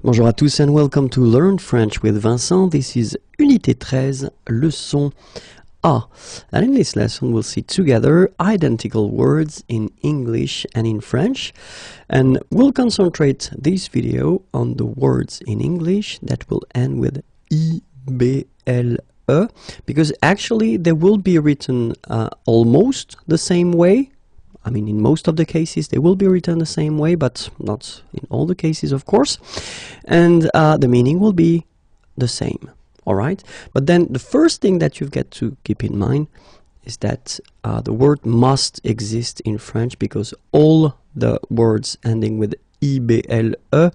Bonjour à tous and welcome to Learn French with Vincent. This is Unité 13, leçon A. And in this lesson we'll see together identical words in English and in French. And we'll concentrate this video on the words in English that will end with I-B-L-E, because actually they will be written almost the same way. I mean, in most of the cases, they will be written the same way, but not in all the cases, of course. And the meaning will be the same, all right? But then the first thing that you've got to keep in mind is that the word must exist in French, because all the words ending with I-B-L-E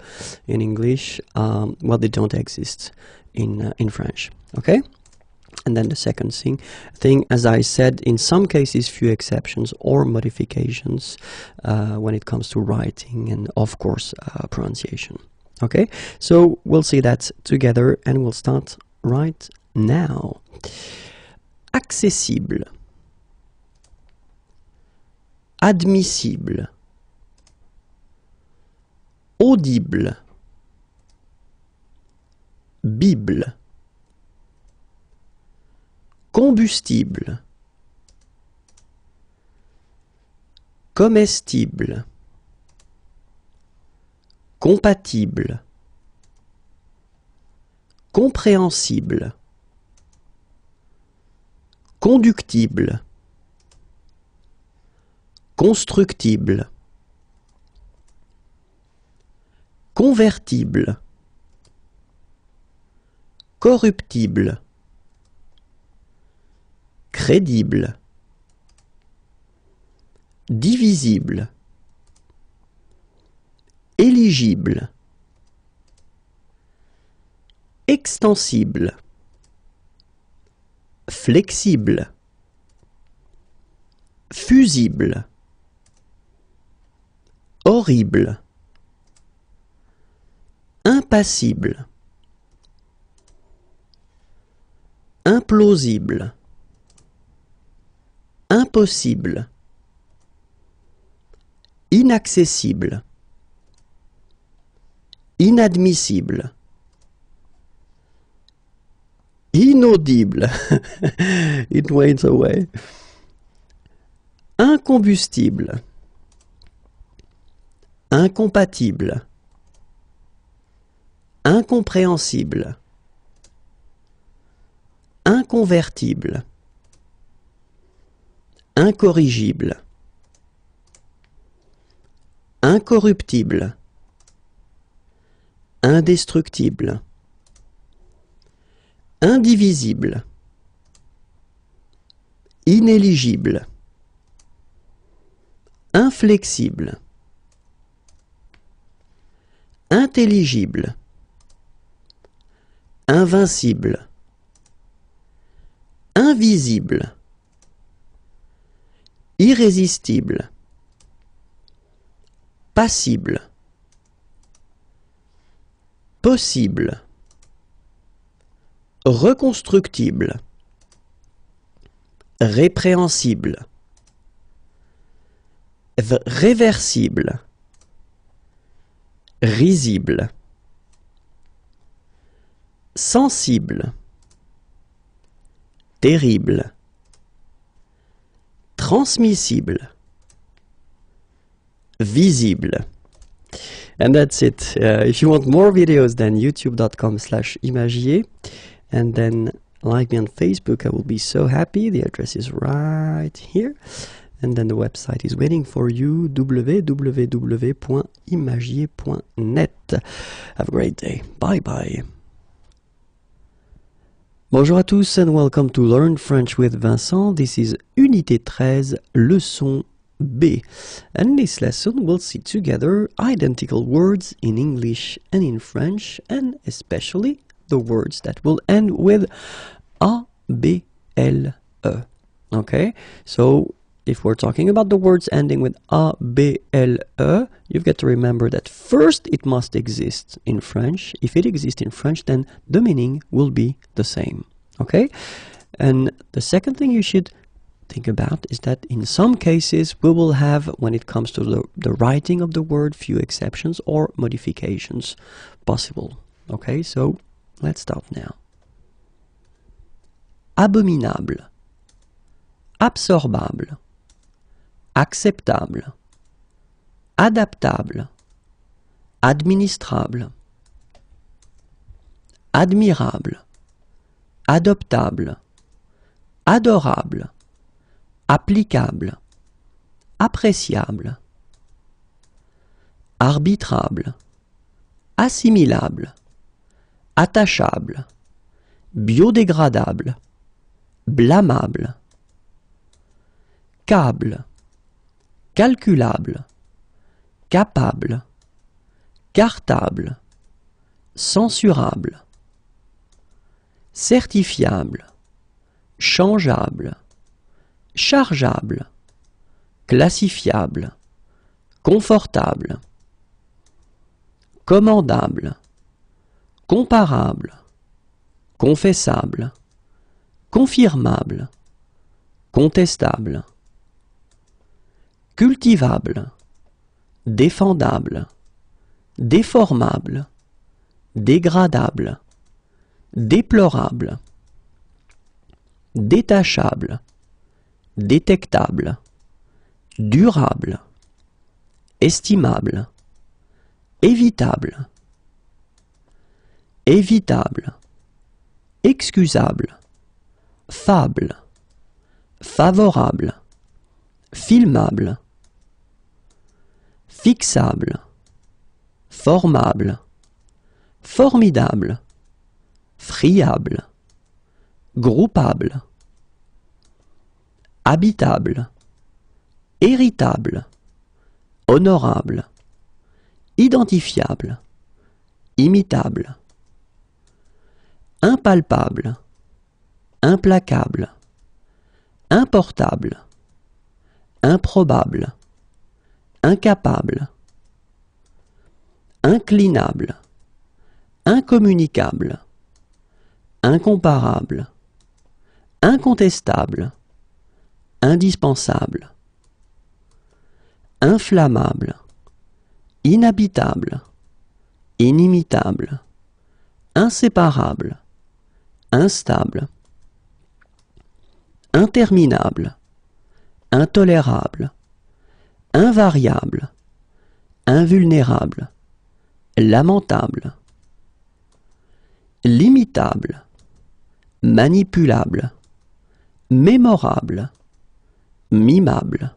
in English, well, they don't exist in French, okay? And then the second thing, as I said, in some cases, few exceptions or modifications when it comes to writing and, of course, pronunciation. Okay, so we'll see that together and we'll start right now. Accessible. Admissible. Audible. Bible. Combustible, comestible, compatible, compréhensible, conductible, constructible, convertible, corruptible, crédible, divisible, éligible, extensible, flexible, fusible, horrible, impassible, implausible, impossible, inaccessible, inadmissible, inaudible, it went away, incombustible, incompatible, incompréhensible, inconvertible, incorrigible, incorruptible, indestructible, indivisible, inéligible, inflexible, intelligible, invincible, invisible, irrésistible, passible, possible, reconstructible, répréhensible, réversible, risible, sensible, terrible, transmissible, visible. And that's it. If you want more videos, then youtube.com/imagier, and then like me on Facebook. I will be so happy. The address is right here, and then the website is waiting for you, www.imagier.net. Have a great day. Bye bye. Bonjour à tous and welcome to Learn French with Vincent. This is Unité 13, leçon B. And in this lesson we'll see together identical words in English and in French, and especially the words that will end with A, B, L, E. Okay, so if we're talking about the words ending with A, B, L, E, you've got to remember that first it must exist in French. If it exists in French, then the meaning will be the same. Okay, and the second thing you should think about is that in some cases we will have, when it comes to the writing of the word, few exceptions or modifications possible. Okay, so let's start now. Abominable, absorbable, acceptable, adaptable, administrable, admirable, adoptable, adorable, applicable, appréciable, arbitrable, assimilable, attachable, biodégradable, blâmable, câble, calculable, capable, cartable, censurable, certifiable, changeable, chargeable, classifiable, confortable, commandable, comparable, confessable, confirmable, contestable, cultivable, défendable, déformable, dégradable, déplorable, détachable, détectable, durable, estimable, évitable, évitable, excusable, fable, favorable, filmable, fixable, formable, formidable, friable, groupable, habitable, héritable, honorable, identifiable, imitable, impalpable, implacable, importable, improbable, incapable, inclinable, incommunicable, incomparable, incontestable, indispensable, inflammable, inhabitable, inimitable, inséparable, instable, interminable, intolérable, invariable, invulnérable, lamentable, limitable, manipulable, mémorable, mimable,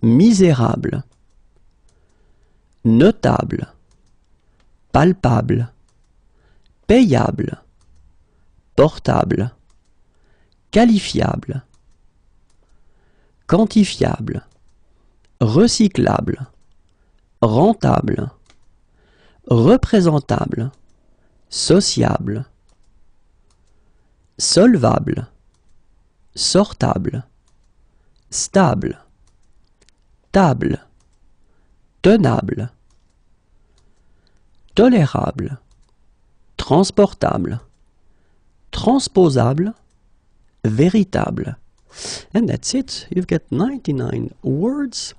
misérable, notable, palpable, payable, portable, qualifiable, quantifiable, recyclable, rentable, représentable, sociable, solvable, sortable, stable, table, tenable, tolérable, transportable, transposable, véritable. And that's it. You've got 99 words.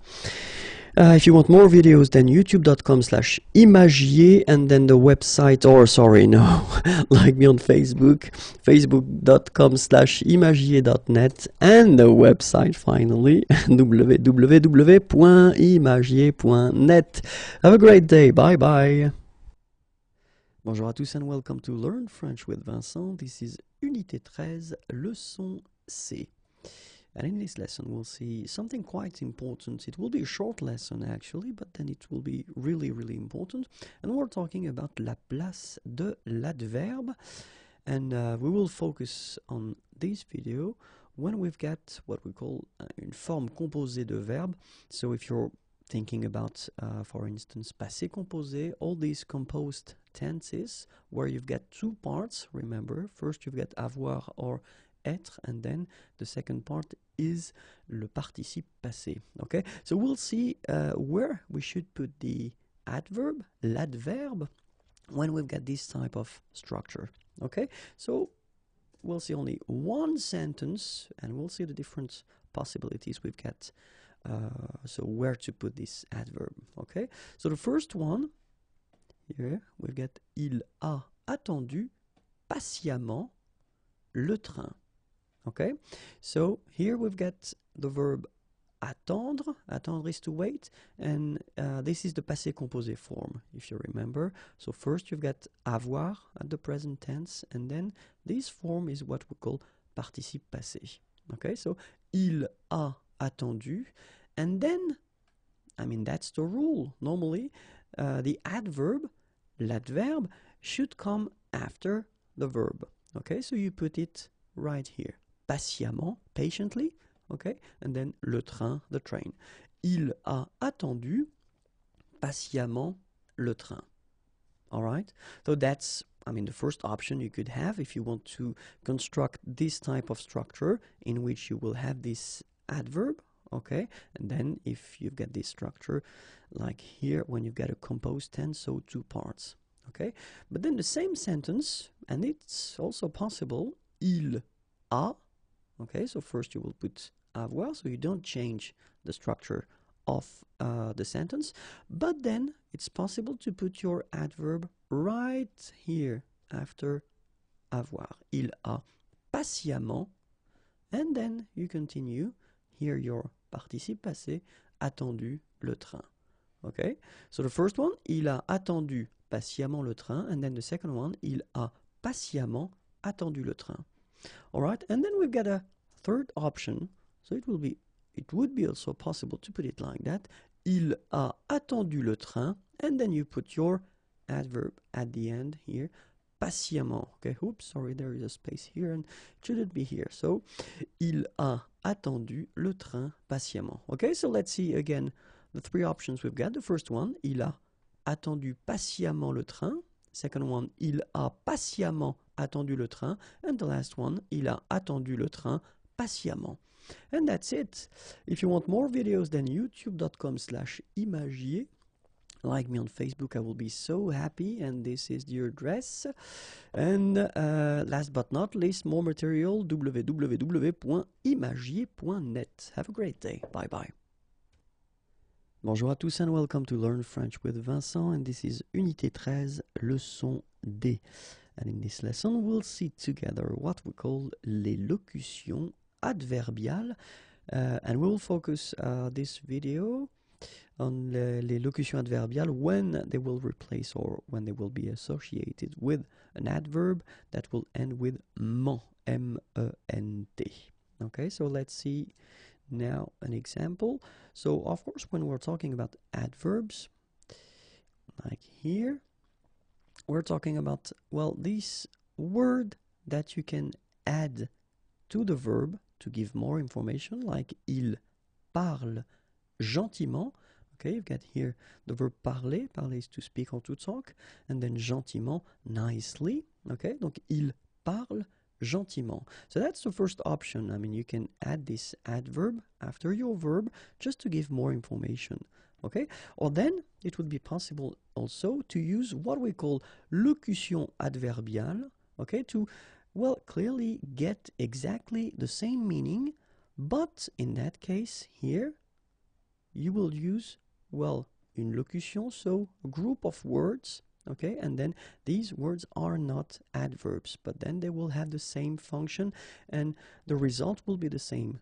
If you want more videos, then youtube.com/imagier, and then the website, or sorry, no, like me on Facebook, facebook.com/imagier.net, and the website finally, www.imagier.net. Have a great day. Bye bye. Bonjour à tous and welcome to Learn French with Vincent. This is Unité 13, leçon C. And in this lesson, we'll see something quite important. It will be a short lesson, actually, but then it will be really, really important. And we're talking about la place de l'adverbe. And we will focus on this video when we've got what we call une forme composée de verbe. So if you're thinking about, for instance, passé composé, all these composed tenses where you've got two parts, remember, first you've got avoir or être, and then the second part is le participe passé. Okay, so we'll see where we should put the adverb, l'adverbe, when we've got this type of structure. Okay, so we'll see only one sentence, and we'll see the different possibilities we've got. So where to put this adverb, okay? So the first one, here, we've got il a attendu patiemment le train, okay? So here we've got the verb attendre. Attendre is to wait, and this is the passé composé form, if you remember. So first you've got avoir at the present tense, and then this form is what we call participe passé. Okay, so il a attendu, and then, I mean, that's the rule. Normally, the adverb, l'adverbe, should come after the verb. Okay, so you put it right here. Patiemment, patiently. Okay, and then le train, the train. Il a attendu patiemment le train. All right, so that's, I mean, the first option you could have if you want to construct this type of structure in which you will have this adverb. Okay, and then if you've got this structure like here when you've got a composed tense, so two parts. Okay, but then the same sentence, and it's also possible, il a. Okay, so first you will put avoir, so you don't change the structure of the sentence, but then it's possible to put your adverb right here after avoir. Il a patiemment, and then you continue here your participe passé, attendu le train. Okay, so the first one, il a attendu patiemment le train, and then the second one, il a patiemment attendu le train. All right, and then we've got a third option, so it would be also possible to put it like that. Il a attendu le train, and then you put your adverb at the end here, patiemment. Okay, oops, sorry, there is a space here and it shouldn't be here. So, il a attendu le train patiemment. Okay, so let's see again the three options we've got. The first one, il a attendu patiemment le train. Second one, il a patiemment attendu le train. And the last one, il a attendu le train patiemment. And that's it. If you want more videos, then youtube.com/imagier. Like me on Facebook, I will be so happy, and this is your address. And last but not least, more material, www.imagier.net. Have a great day. Bye bye. Bonjour à tous and welcome to Learn French with Vincent, and this is Unité 13, leçon D. And in this lesson, we'll see together what we call les locutions adverbiales, and we'll focus this video on les locutions adverbiales when they will replace or when they will be associated with an adverb that will end with ment, M-E-N-T. Okay, so let's see now an example. So, of course, when we're talking about adverbs, like here, we're talking about, well, this word that you can add to the verb to give more information, like il parle gentiment. Okay, you've got here the verb parler. Parler is to speak or to talk. And then gentiment, nicely. Okay, donc il parle gentiment. So that's the first option. I mean, you can add this adverb after your verb just to give more information. Okay, or then it would be possible also to use what we call locution adverbiale. Okay, to, well, clearly get exactly the same meaning, but in that case here, you will use, well, une locution, so a group of words, okay, and then these words are not adverbs, but then they will have the same function, and the result will be the same.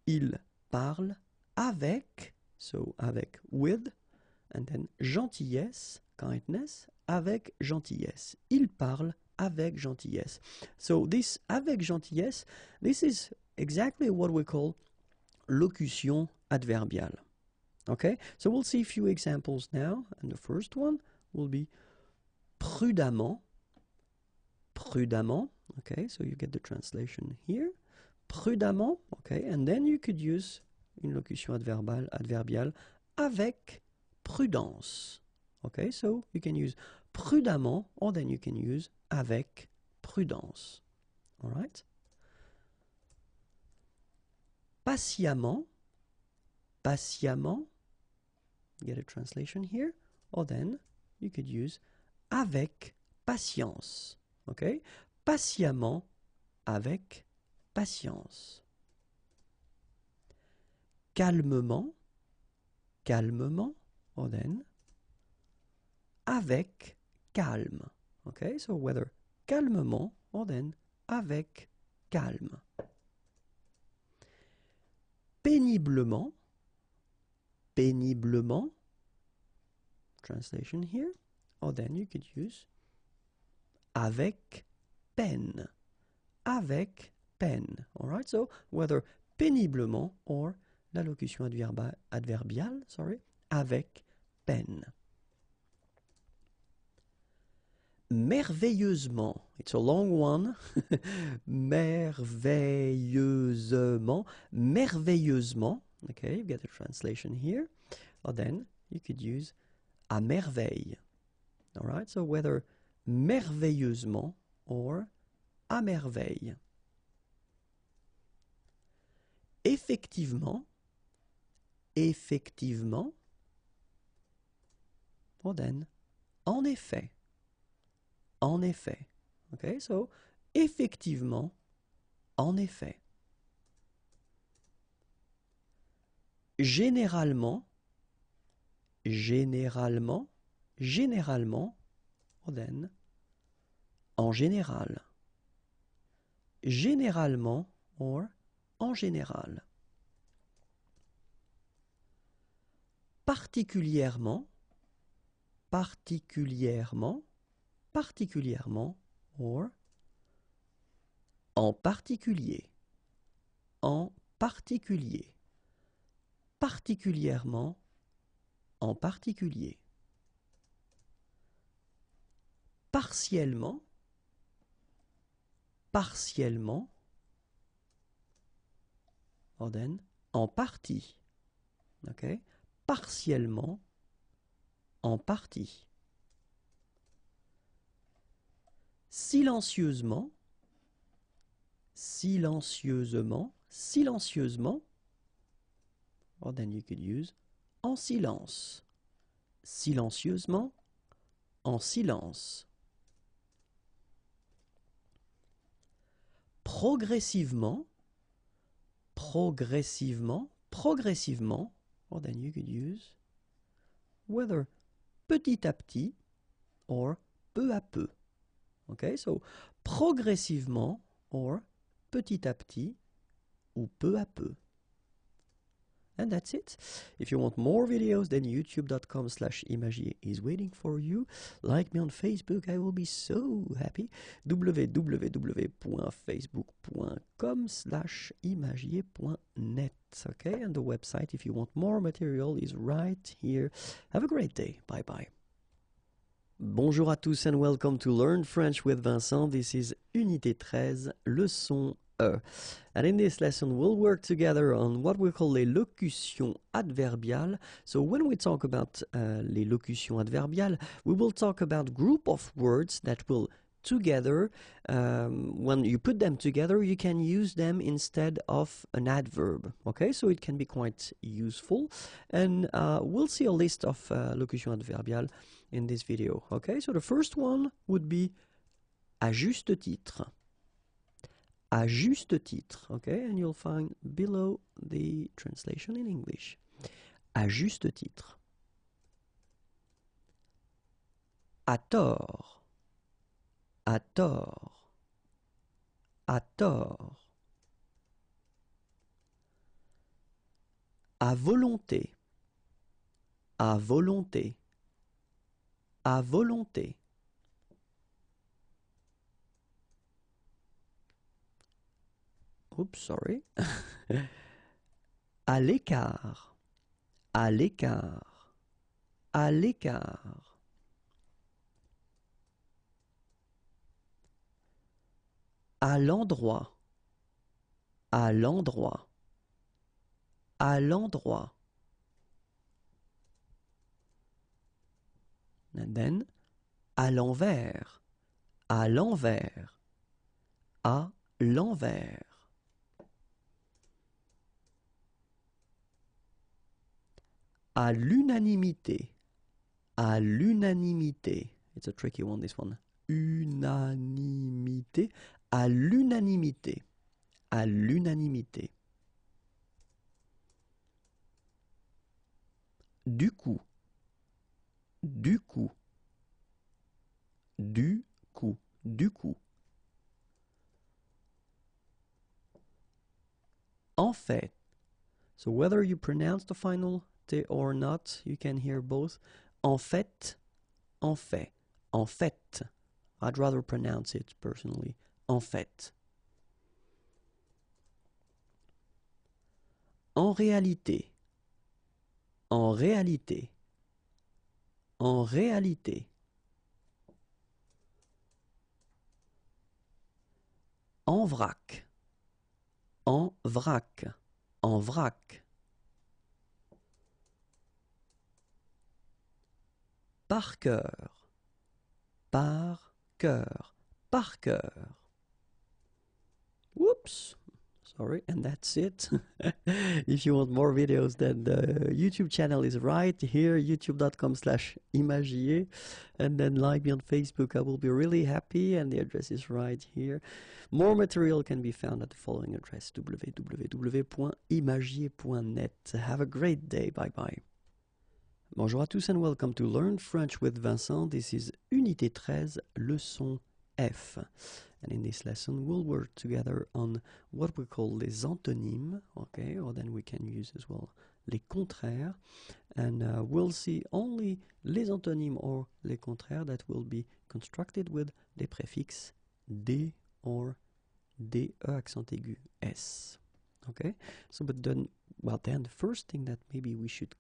Il parle avec, so avec, with, and then gentillesse, kindness, avec gentillesse. Il parle avec gentillesse. So this avec gentillesse, this is exactly what we call locution adverbiale. Okay, so we'll see a few examples now, and the first one will be prudemment. Prudemment, okay, so you get the translation here. Prudemment, okay, and then you could use une locution adverbiale avec prudence. Okay, so you can use prudemment, or then you can use avec prudence. All right? Patiemment. Patiemment, get a translation here, or then you could use avec patience. Okay, patiemment avec patience. Calmement, calmement, or then, avec calme. Okay, so whether calmement or then avec calme. Péniblement, péniblement, translation here, or then you could use avec peine, avec peine. Alright, so whether péniblement or la locution adverbiale, avec peine. Merveilleusement, it's a long one, merveilleusement, merveilleusement, okay, you get a translation here, or then you could use à merveille, alright, so whether merveilleusement or à merveille. Effectivement, effectivement, or then en effet. En effet. Okay, so effectivement, en effet. Généralement, généralement, généralement, or then en général. Généralement or en général. Particulièrement, particulièrement, particulièrement, or en particulier, en particulier, particulièrement, en particulier. Partiellement, partiellement, or then en partie, okay? Partiellement, en partie. Silencieusement, silencieusement, silencieusement, or then you could use en silence. Silencieusement, en silence. Progressivement, progressivement, progressivement, or then you could use whether petit à petit or peu à peu. Okay, so progressivement or petit à petit ou peu à peu. And that's it. If you want more videos, then youtube.com/imagier is waiting for you. Like me on Facebook, I will be so happy. www.facebook.com/imagier.net. Okay, and the website, if you want more material, is right here. Have a great day. Bye bye. Bonjour à tous and welcome to Learn French with Vincent. This is Unité 13, leçon E. And in this lesson, we'll work together on what we call les locutions adverbiales. So when we talk about les locutions adverbiales, we will talk about group of words that will together, when you put them together, you can use them instead of an adverb. Okay, so it can be quite useful. And we'll see a list of locutions adverbiales in this video. Okay, so the first one would be à juste titre. À juste titre, okay, and you'll find below the translation in English. À juste titre. À tort. À tort. À tort. À volonté. À volonté. À volonté. Oops, sorry. À l'écart. À l'écart. À l'écart. À l'endroit. À l'endroit. À l'endroit. And then, à l'envers. À l'envers. À l'envers. À l'unanimité. À l'unanimité. It's a tricky one, this one. unanimité, à l'unanimité, à l'unanimité. Du coup, du coup, du coup, du coup. En fait. So whether you pronounce the final T or not, you can hear both. En fait, en fait, en fait. I'd rather pronounce it personally. En fait. En réalité. En réalité. En réalité. En vrac. En vrac. En vrac. Par cœur. Par cœur. Par cœur. Whoops. Sorry, and that's it. If you want more videos, then the YouTube channel is right here, youtube.com/imagier, and then like me on Facebook. I will be really happy, and the address is right here. More material can be found at the following address, www.imagier.net. Have a great day. Bye bye. Bonjour à tous and welcome to Learn French with Vincent. This is Unité 13, leçon F. And in this lesson, we'll work together on what we call les antonymes, okay, or then we can use as well les contraires. And we'll see only les antonymes or les contraires that will be constructed with les préfixes D or DE accent aigu S. Okay, so but then, well, then the first thing that maybe we should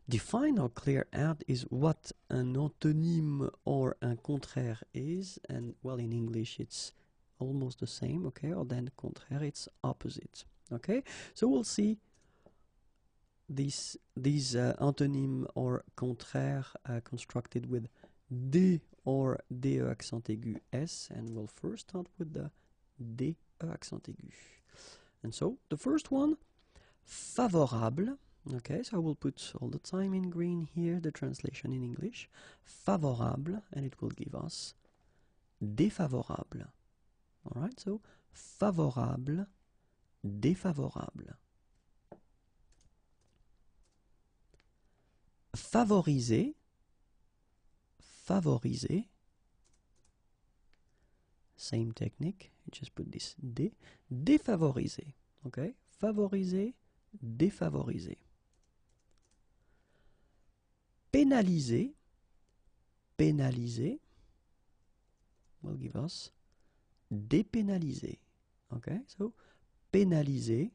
define or clear out is what an antonyme or un contraire is, and well, in English it's almost the same, okay, or then contraire, it's opposite, okay. So we'll see these antonymes or contraire constructed with D or DE accent aigu S, and we'll first start with the DE accent aigu. And so the first one, favorable. Okay, so I will put all the time in green here the translation in English. Favorable, and it will give us défavorable. Alright, so favorable, défavorable. Favoriser, favoriser. Same technique, you just put this D. Défavoriser, okay? Favoriser, défavoriser. Pénaliser, pénaliser will give us dépénaliser. Okay, so pénaliser,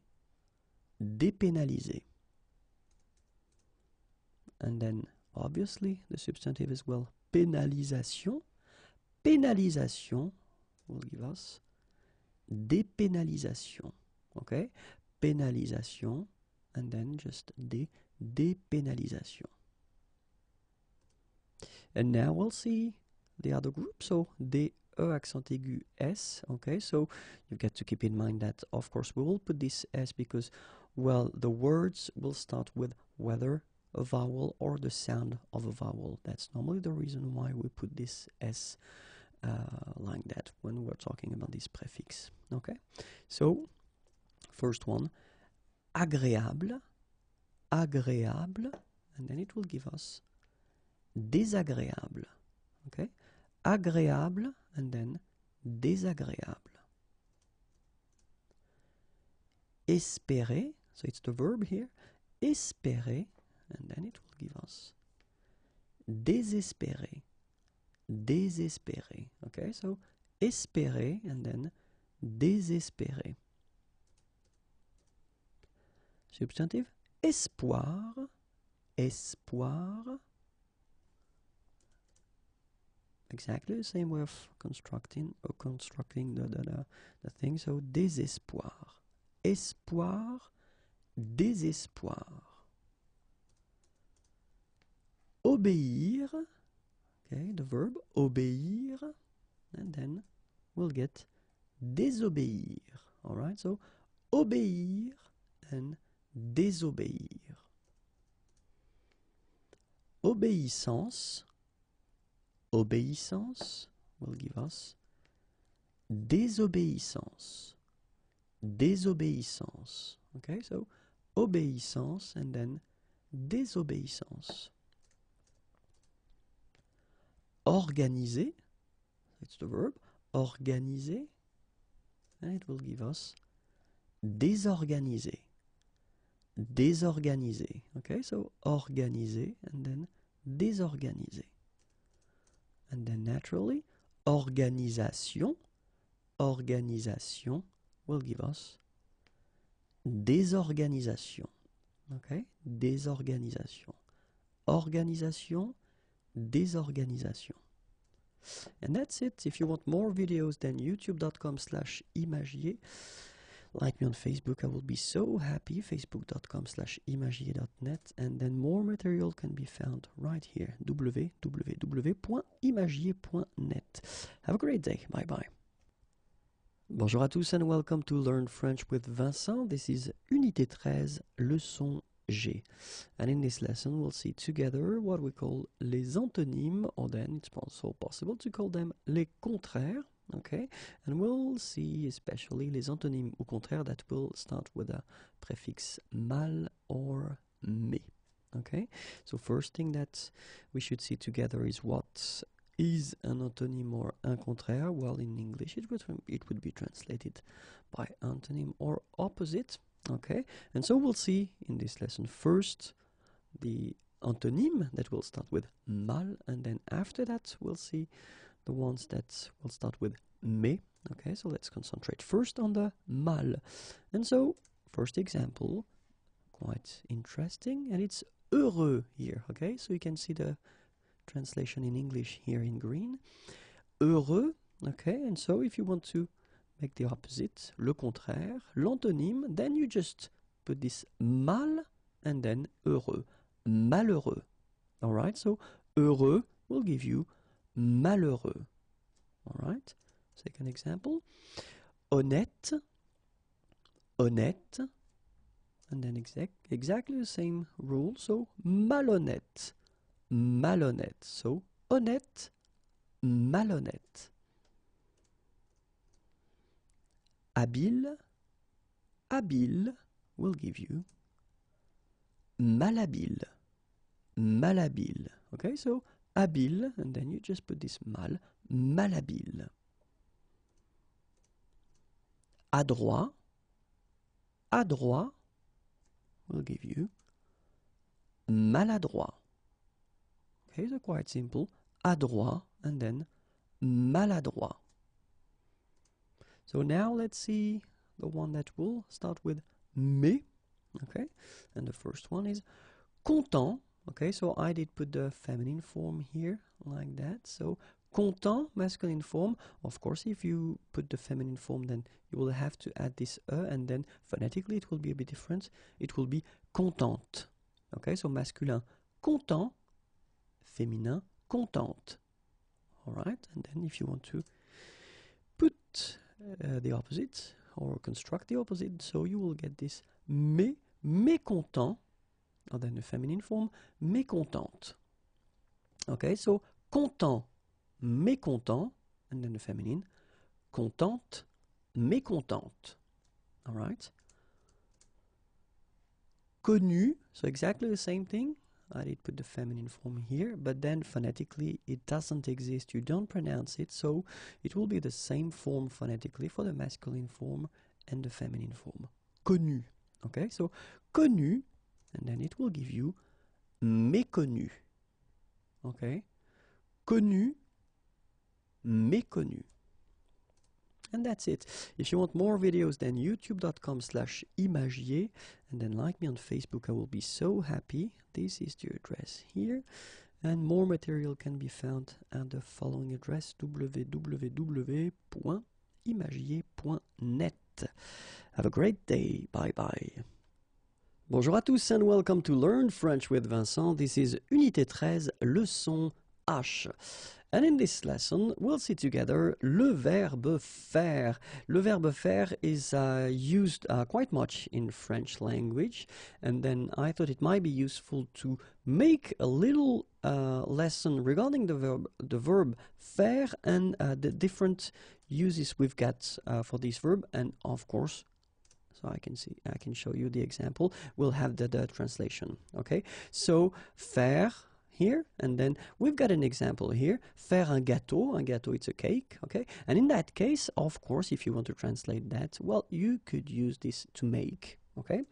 dépénaliser. And then obviously the substantive as well, pénalisation. Pénalisation will give us dépénalisation. Okay, pénalisation, and then just dépénalisation. And now we'll see the other group, so DE accent aigu S, okay, so you've got to keep in mind that, of course, we will put this S because, well, the words will start with whether a vowel or the sound of a vowel. That's normally the reason why we put this S like that when we're talking about this prefix, okay? So, first one, agréable, agréable, and then it will give us désagréable, okay? Agréable, and then désagréable. Espérer, so it's the verb here, espérer, and then it will give us désespérer, désespérer, okay? So espérer, and then désespérer. Substantive, espoir, espoir. Exactly the same way of constructing the thing. So désespoir, espoir, désespoir. Obéir, okay, the verb obéir, and then we'll get désobéir. All right, so obéir and désobéir. Obéissance, obéissance, will give us désobéissance. Désobéissance. Okay, so obéissance and then désobéissance. Organiser, it's the verb, organiser, and it will give us désorganiser. Désorganiser. Okay, so organiser and then désorganiser. And then naturally, organisation. Organisation will give us désorganisation. Okay, désorganisation. Organisation, désorganisation. And that's it. If you want more videos, then youtube.com/imagier. Like me on Facebook, I will be so happy. facebook.com/imagier.net. And then more material can be found right here. www.imagier.net. Have a great day. Bye bye. Bonjour à tous and welcome to Learn French with Vincent. This is Unité 13, leçon G. And in this lesson we'll see together what we call les antonymes, or then it's also possible to call them les contraires. Okay, and we'll see especially les antonymes ou contraires that will start with a prefix mal or mais. Okay, so first thing that we should see together is what is an antonym or un contraire. Well, in English it would be translated by antonym or opposite. Okay, and so we'll see in this lesson first the antonym that will start with mal, and then after that we'll see the ones that will start with mais. Okay, so let's concentrate first on the mal. And so first example, quite interesting, and it's heureux here. Okay, so you can see the translation in English here in green. Heureux. Okay, and so if you want to make the opposite, le contraire, l'antonyme, then you just put this mal and then heureux. Malheureux. Alright, so heureux will give you malheureux. Alright, second example. Honnête. Honnête. And then exactly the same rule, so malhonnête. Malhonnête. So honnête, malhonnête. Habile. Habile will give you malhabile. Malhabile. Okay, so habile, and then you just put this mal, malhabile. Adroit. Adroit will give you maladroit. Okay, so quite simple. Adroit and then maladroit. So now let's see the one that will start with mais. Okay, and the first one is content. Okay, so I did put the feminine form here like that. So content, masculine form. Of course, if you put the feminine form, then you will have to add this and then phonetically it will be a bit different. It will be contente. Okay, so masculin content, féminin contente. Alright, and then if you want to put the opposite or construct the opposite, so you will get this mais, mécontent, or then the feminine form, mécontente. Okay, so content, mécontent, and then the feminine, contente, mécontente. Alright. Connu, so exactly the same thing. I did put the feminine form here, but then phonetically it doesn't exist. You don't pronounce it, so it will be the same form phonetically for the masculine form and the feminine form. Connu. Okay, so connu, and then it will give you méconnu. Okay, connu, méconnu. And that's it. If you want more videos, then youtube.com/imagier, and then like me on Facebook. I will be so happy. This is the address here, and more material can be found at the following address, www.imagier.net. Have a great day. Bye bye. Bonjour à tous and welcome to Learn French with Vincent. This is Unité 13, leçon H. And in this lesson, we'll see together le verbe faire. Le verbe faire is used quite much in French language, and then I thought it might be useful to make a little lesson regarding the verb faire and the different uses we've got for this verb, and of course, so I can show you the example. We'll have the translation. Okay, so faire here, and then we've got an example here. Faire un gâteau. Un gâteau, it's a cake. Okay, and in that case, of course, if you want to translate that, well, you could use this to make. Okay,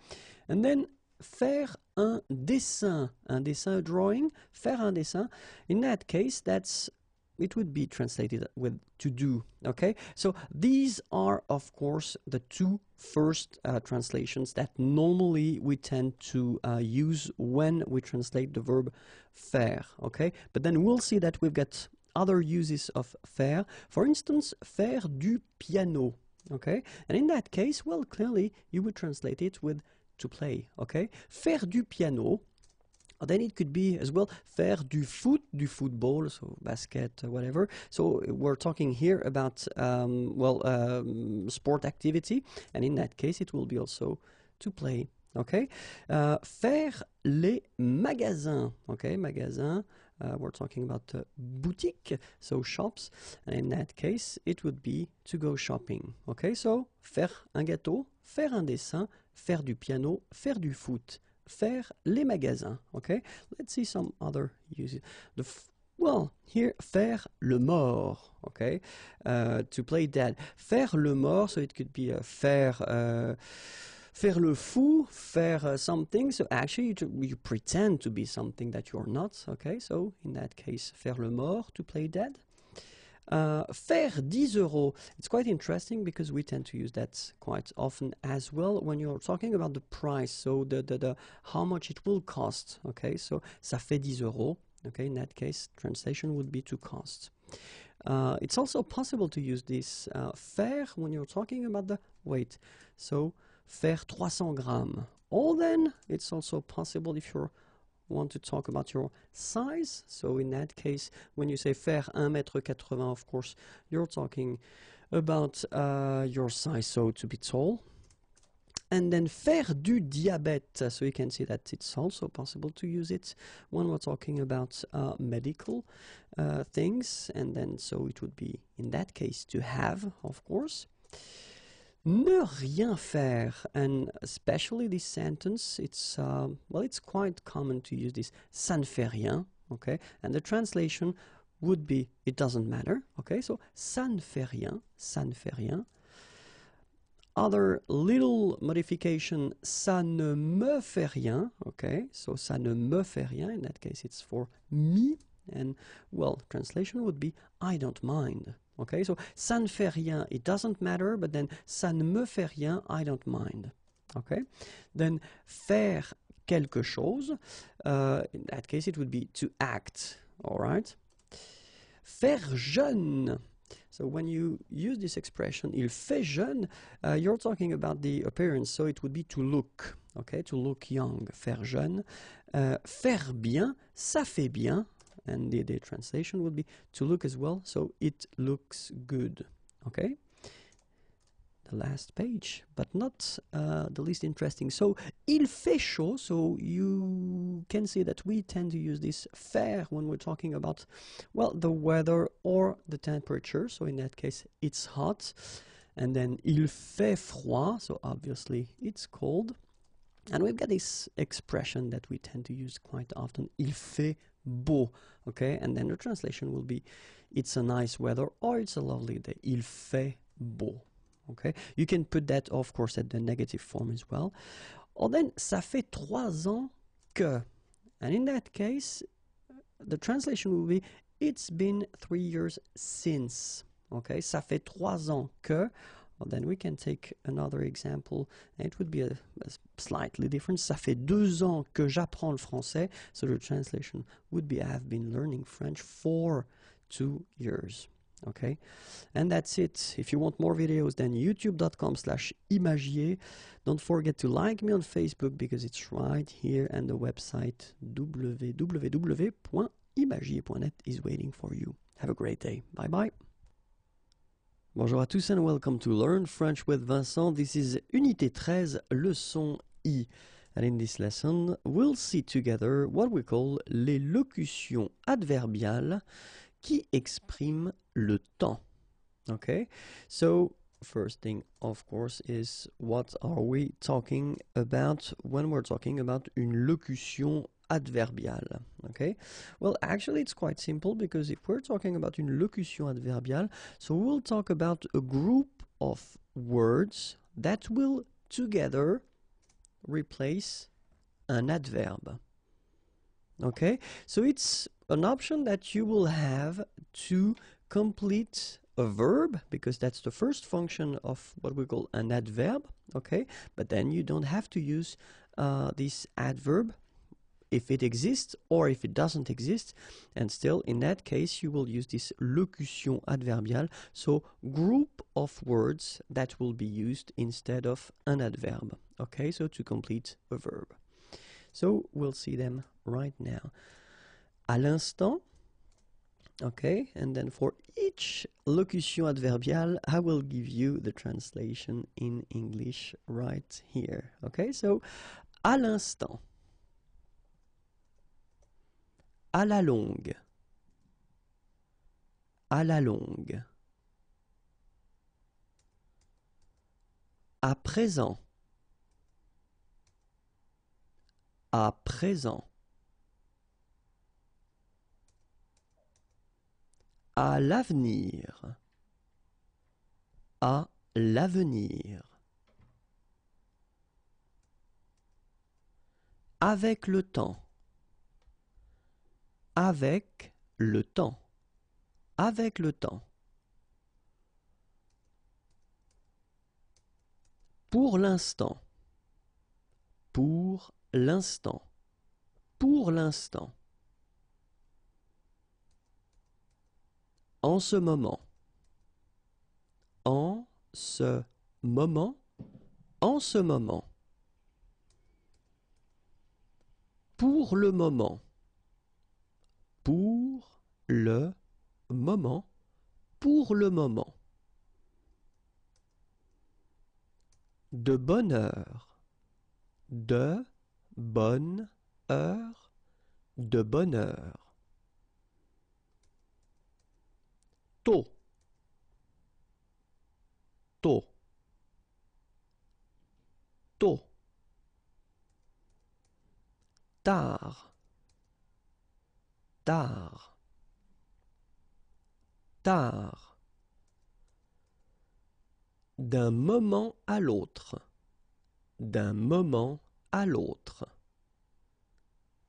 and then faire un dessin. Un dessin, a drawing. Faire un dessin. In that case, it would be translated with to do. Okay, so these are of course the two first translations that normally we tend to use when we translate the verb faire. Okay, but then we'll see that we've got other uses of faire. For instance, faire du piano. Okay, and in that case, well, clearly you would translate it with to play. Okay, faire du piano. Then it could be as well faire du football, so basket, whatever. So we're talking here about sport activity, and in that case it will be also to play. Okay, faire les magasins. Okay, magasins. We're talking about boutique, so shops, and in that case it would be to go shopping. Okay, so faire un gâteau, faire un dessin, faire du piano, faire du foot. Faire les magasins. Okay, let's see some other uses. Well, here, faire le mort. Okay, to play dead. Faire le mort, so it could be faire le fou, faire something. So actually, you pretend to be something that you're not. Okay, so in that case, faire le mort, to play dead. Faire 10 euros. It's quite interesting because we tend to use that quite often as well when you're talking about the price, so the how much it will cost. Okay, so ça fait 10 euros. Okay, in that case, translation would be to cost. It's also possible to use this faire when you're talking about the weight. So faire 300 grammes. Or then it's also possible if you're want to talk about your size. So in that case, when you say faire 1m80, of course, you're talking about your size, so to be tall. And then faire du diabète. So you can see that it's also possible to use it when we're talking about medical things. And then so it would be, in that case, to have, of course. Ne rien faire, and especially this sentence, it's quite common to use this ça ne fait rien, okay, and the translation would be it doesn't matter, okay, so ça ne fait rien, ça ne fait rien. Other little modification, ça ne me fait rien, okay, so ça ne me fait rien, in that case it's for me, and well, translation would be I don't mind. Okay, so ça ne fait rien, it doesn't matter, but then ça ne me fait rien, I don't mind. Okay, then faire quelque chose, in that case it would be to act, all right. Faire jeune. So when you use this expression, il fait jeune, you're talking about the appearance, so it would be to look, okay, to look young, faire jeune. Faire bien, ça fait bien. And the translation would be to look as well, so it looks good. Okay, the last page, but not the least interesting. So il fait chaud, so you can see that we tend to use this faire when we're talking about, well, the weather or the temperature. So in that case, it's hot. And then il fait froid, so obviously it's cold. And we've got this expression that we tend to use quite often, il fait beau, okay? And then the translation will be, it's a nice weather or it's a lovely day, il fait beau, okay? You can put that, of course, at the negative form as well. Or then, ça fait 3 ans que, and in that case, the translation will be, it's been 3 years since, okay? Ça fait 3 ans que. Well, then we can take another example, and it would be a slightly different. Ça fait 2 ans que j'apprends le français, so the translation would be I have been learning French for 2 years. Okay, and that's it. If you want more videos, then youtube.com/imagier. Don't forget to like me on Facebook because it's right here, and the website www.imagier.net is waiting for you. Have a great day. Bye bye. Bonjour à tous and welcome to Learn French with Vincent. This is Unité 13, leçon I. And in this lesson, we'll see together what we call les locutions adverbiales qui expriment le temps. Okay? So, first thing, of course, is what are we talking about when we're talking about une locution adverbiale? Okay? Well, actually, it's quite simple because if we're talking about une locution adverbiale, so we'll talk about a group of words that will together replace an adverb. Okay? So it's an option that you will have to complete a verb, because that's the first function of what we call an adverb, okay? But then you don't have to use this adverb if it exists or if it doesn't exist, and still in that case you will use this locution adverbiale, so group of words that will be used instead of an adverb, okay? So to complete a verb. So we'll see them right now. À l'instant. Okay, and then for each locution adverbiale, I will give you the translation in English right here. Okay, so à l'instant, à la longue, à la longue, à présent, à présent, à l'avenir, à l'avenir, avec le temps, avec le temps, avec le temps, pour l'instant, pour l'instant, pour l'instant, en ce moment, en ce moment, en ce moment, pour le moment, pour le moment, pour le moment, de bonne heure, de bonne heure, de bonne heure, tôt, tôt, tôt, tard, tard, tard, d'un moment à l'autre, d'un moment à l'autre,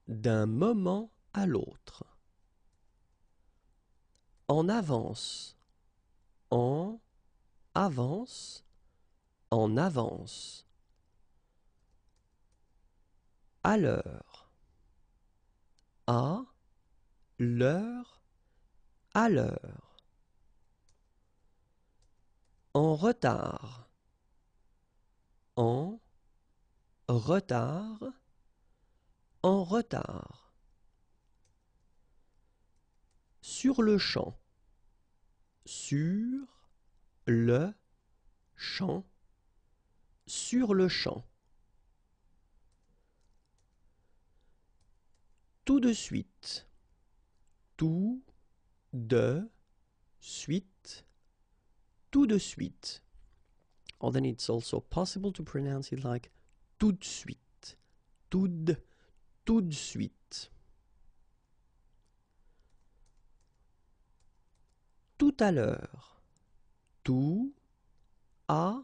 d'un moment à l'autre, en avance, en avance, en avance, à l'heure, à l'heure, à l'heure, en retard, en retard, en retard, sur le champ, sur le champ, sur le champ, tout de suite, tout de suite, tout de suite. Or then it's also possible to pronounce it like tout de suite, tout de suite. Tout à l'heure, tout à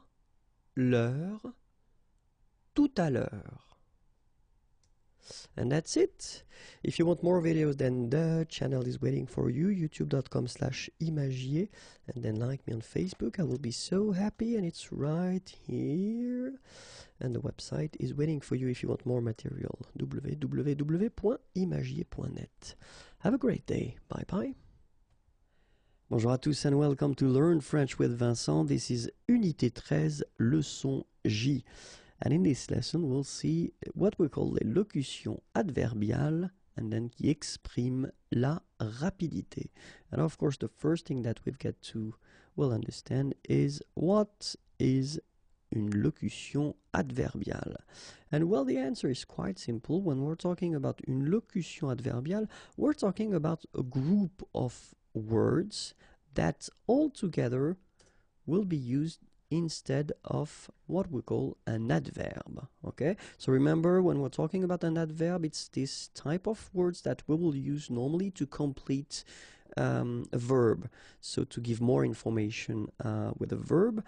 l'heure, tout à l'heure. And that's it. If you want more videos, then the channel is waiting for you, youtube.com/imagier, and then like me on Facebook. I will be so happy, and it's right here. And the website is waiting for you if you want more material, www.imagier.net. Have a great day. Bye bye. Bonjour à tous and welcome to Learn French with Vincent. This is Unité 13, leçon J. And in this lesson, we'll see what we call les locutions adverbiales and then qui exprime la rapidité. And of course, the first thing that we've got to understand is what is une locution adverbiale. And well, the answer is quite simple. When we're talking about une locution adverbiale, we're talking about a group of words that all together will be used instead of what we call an adverb. Okay, so remember, when we're talking about an adverb, it's this type of words that we will use normally to complete a verb, so to give more information with a verb,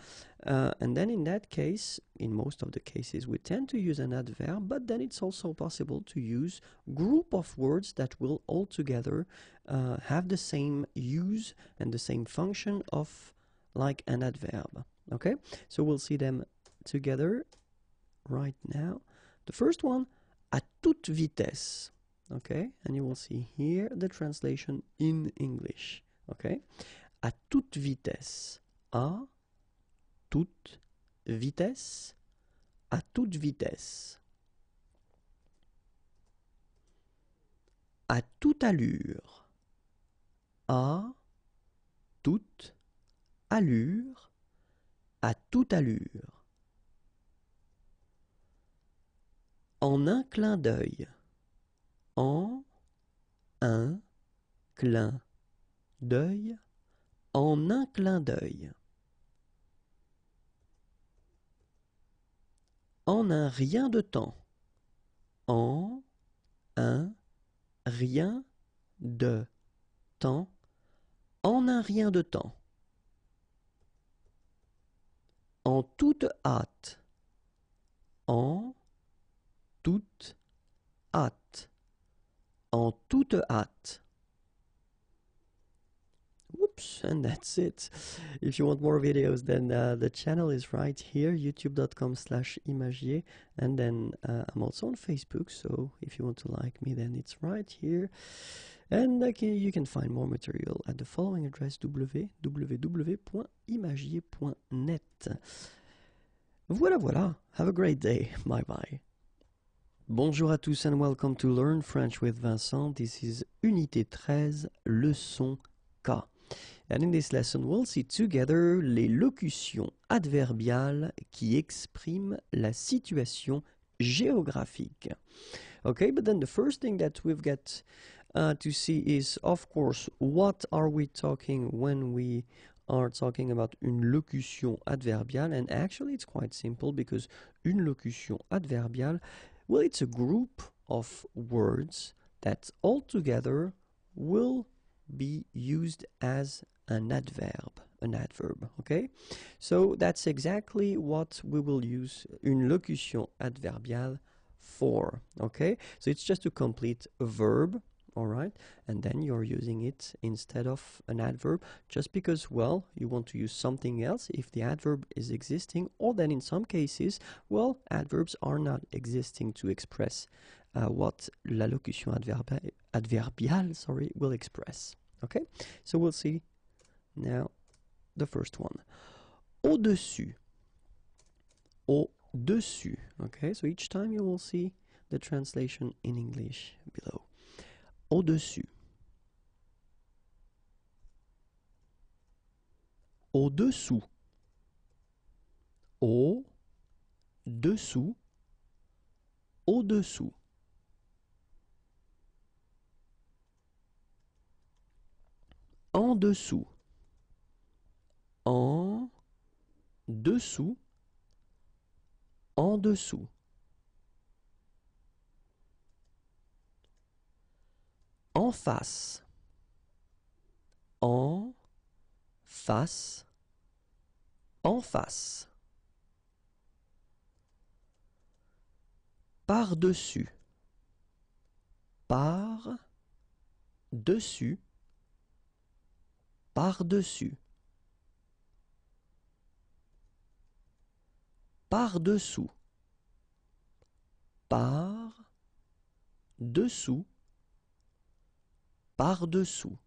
and then in that case, in most of the cases, we tend to use an adverb, but then it's also possible to use group of words that will all together have the same use and the same function of like an adverb. Okay, so we'll see them together right now. The first one, à toute vitesse. Okay, and you will see here the translation in English. Okay, à toute vitesse. À toute vitesse. À toute vitesse. À toute allure. À toute allure. À toute allure. En un clin d'œil. En un clin d'œil. En un clin d'œil. En un rien de temps. En un rien de temps. En un rien de temps. En toute hâte. En toute hâte. En toute hâte. Whoops, and that's it. If you want more videos, then the channel is right here, youtube.com/imagier, and then I'm also on Facebook, so if you want to like me, then it's right here. And you can find more material at the following address, www.imagier.net. Voilà, voilà. Have a great day. Bye bye. Bonjour à tous and welcome to Learn French with Vincent. This is Unité 13, leçon K. And in this lesson, we'll see together les locutions adverbiales qui expriment la situation géographique. Okay, but then the first thing that we've got to see is, of course, what are we talking when we are talking about une locution adverbiale? And actually, it's quite simple, because une locution adverbiale, well, it's a group of words that all together will be used as an adverb, okay? So that's exactly what we will use une locution adverbiale for, okay? So it's just to complete a verb, all right? And then you're using it instead of an adverb, just because, well, you want to use something else if the adverb is existing, or then in some cases, well, adverbs are not existing to express what la locution adverbiale will express. Okay, so we'll see now the first one. Au-dessus. Au-dessus. Okay, so each time you will see the translation in English below. Au-dessus. Au-dessous. Au-dessous. Au-dessous. En dessous. En dessous. En dessous. En face. En face. En face. Par-dessus. Par-dessus. Par-dessus. Par-dessous. Par-dessous. Par-dessous.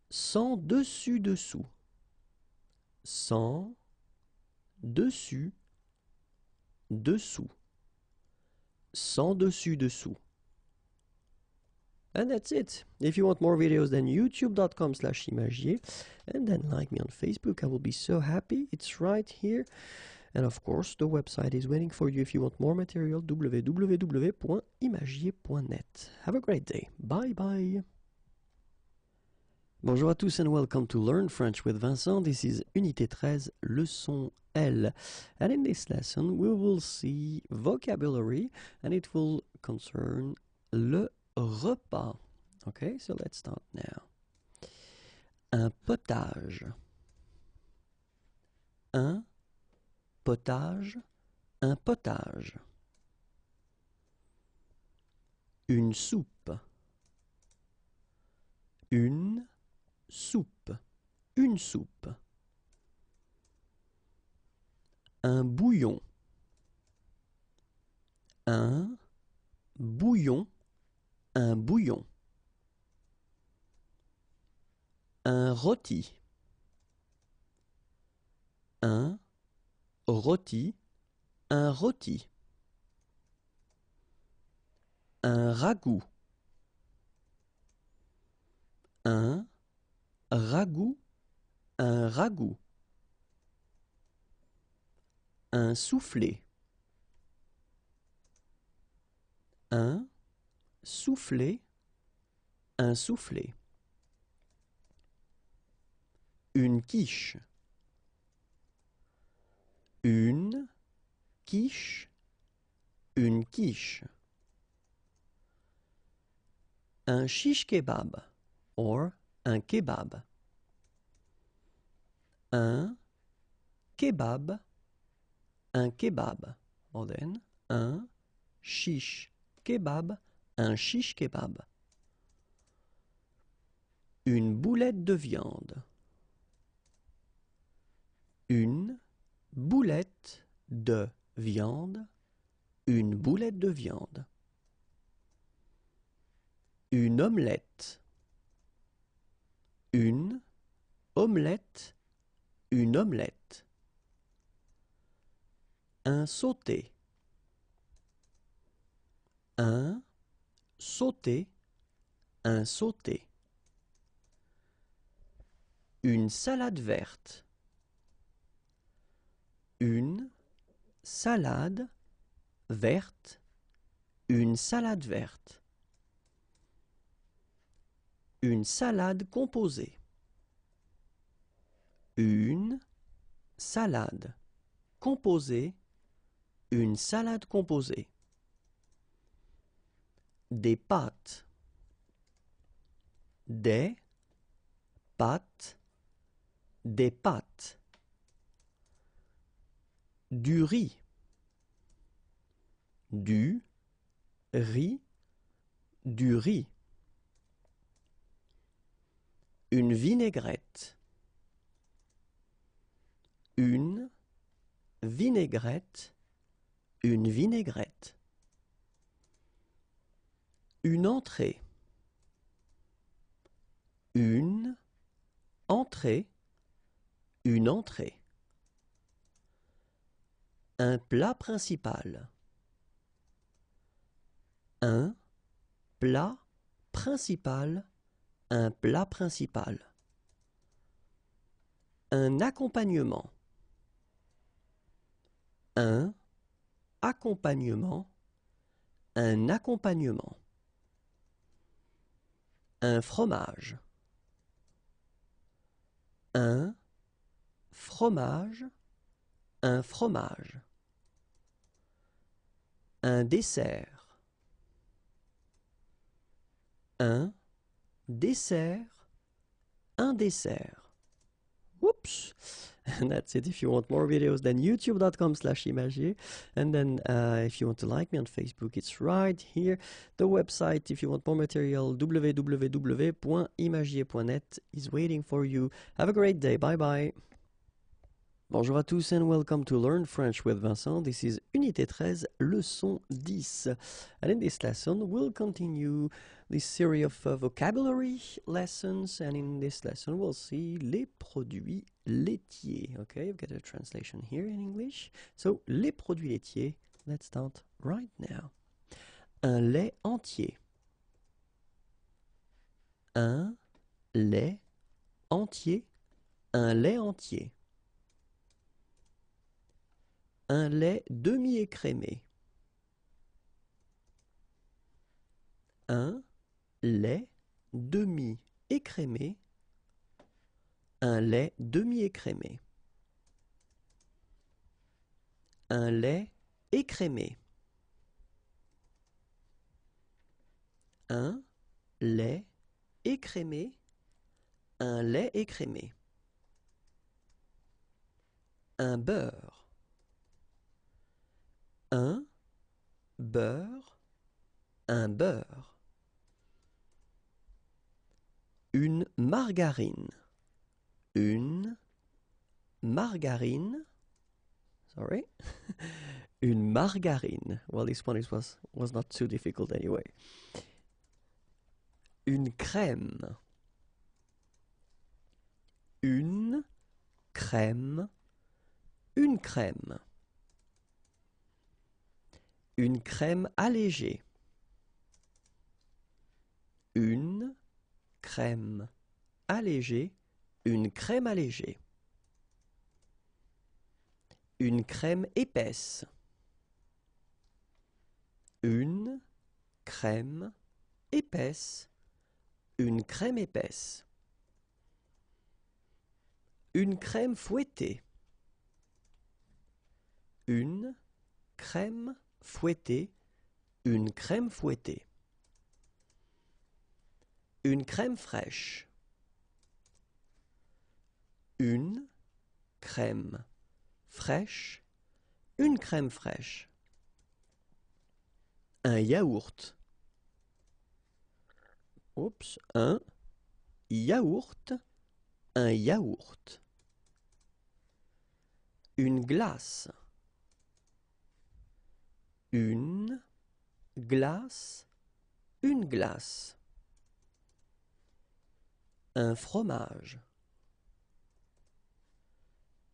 Sans dessus-dessous. Sans dessus. Dessous. sans dessus-dessous. And that's it. If you want more videos, then youtube.com/imagier, and then like me on Facebook. I will be so happy. It's right here. And of course, the website is waiting for you if you want more material, www.imagier.net. Have a great day. Bye bye. Bonjour à tous and welcome to Learn French with Vincent. This is Unité 13, leçon L. And in this lesson, we will see vocabulary and it will concern le repas. Okay, so let's start now. Un potage. Un potage. Un potage. Une soupe. Une soupe. Une soupe. Un bouillon. Un bouillon. Un bouillon. Un rôti. Un rôti. Un rôti. Un ragoût. Un ragoût. Un ragoût. Un soufflé. Un soufflé. Un soufflé. Une quiche. Une quiche. Une quiche. Un shish kebab or un kebab. Un kebab. Un kebab. Or then, un shish kebab. Un shish kebab. Une boulette de viande. Une boulette de viande. Une boulette de viande. Une omelette. Une omelette. Une omelette. Un sauté. Un sauté. Un sauté. Une salade verte. Une salade verte. Une salade verte. Une salade composée. Une salade composée. Une salade composée. Des pâtes. Des pâtes. Des pâtes. Du riz. Du riz. Du riz. Une vinaigrette. Une vinaigrette. Une vinaigrette. Une entrée. Une entrée. Une entrée. Un plat principal. Un plat principal. Un plat principal. Un accompagnement. Un accompagnement. Un accompagnement. Un fromage. Un fromage. Un fromage. Un dessert. Un dessert. Un dessert. Whoops! And that's it. If you want more videos, then youtube.com/imagier. And then if you want to like me on Facebook, it's right here. The website, if you want more material, www.imagier.net is waiting for you. Have a great day. Bye bye. Bonjour à tous and welcome to Learn French with Vincent. This is Unité 13, leçon 10. And in this lesson, we'll continue this series of vocabulary lessons. And in this lesson, we'll see les produits laitiers. Okay, you've got a translation here in English. So, les produits laitiers, let's start right now. Un lait entier. Un lait entier. Un lait entier. Un lait demi-écrémé. Un lait demi-écrémé. Un lait demi-écrémé. Un lait écrémé. Un lait écrémé. Un lait écrémé. Un beurre. Un beurre. Un beurre. Une margarine. Une margarine. Sorry. Une margarine. Well, this one was not too difficult anyway. Une crème. Une crème. Une crème. Une crème allégée. Une crème allégée. Une crème allégée. Une crème épaisse. Une crème épaisse. Une crème épaisse. Une crème fouettée. Une crème fouettée. Une crème fouettée. Une crème fraîche. Une crème fraîche. Une crème fraîche. Un yaourt. Oups, un yaourt. Un yaourt. Une glace. Une glace. Une glace. Un fromage.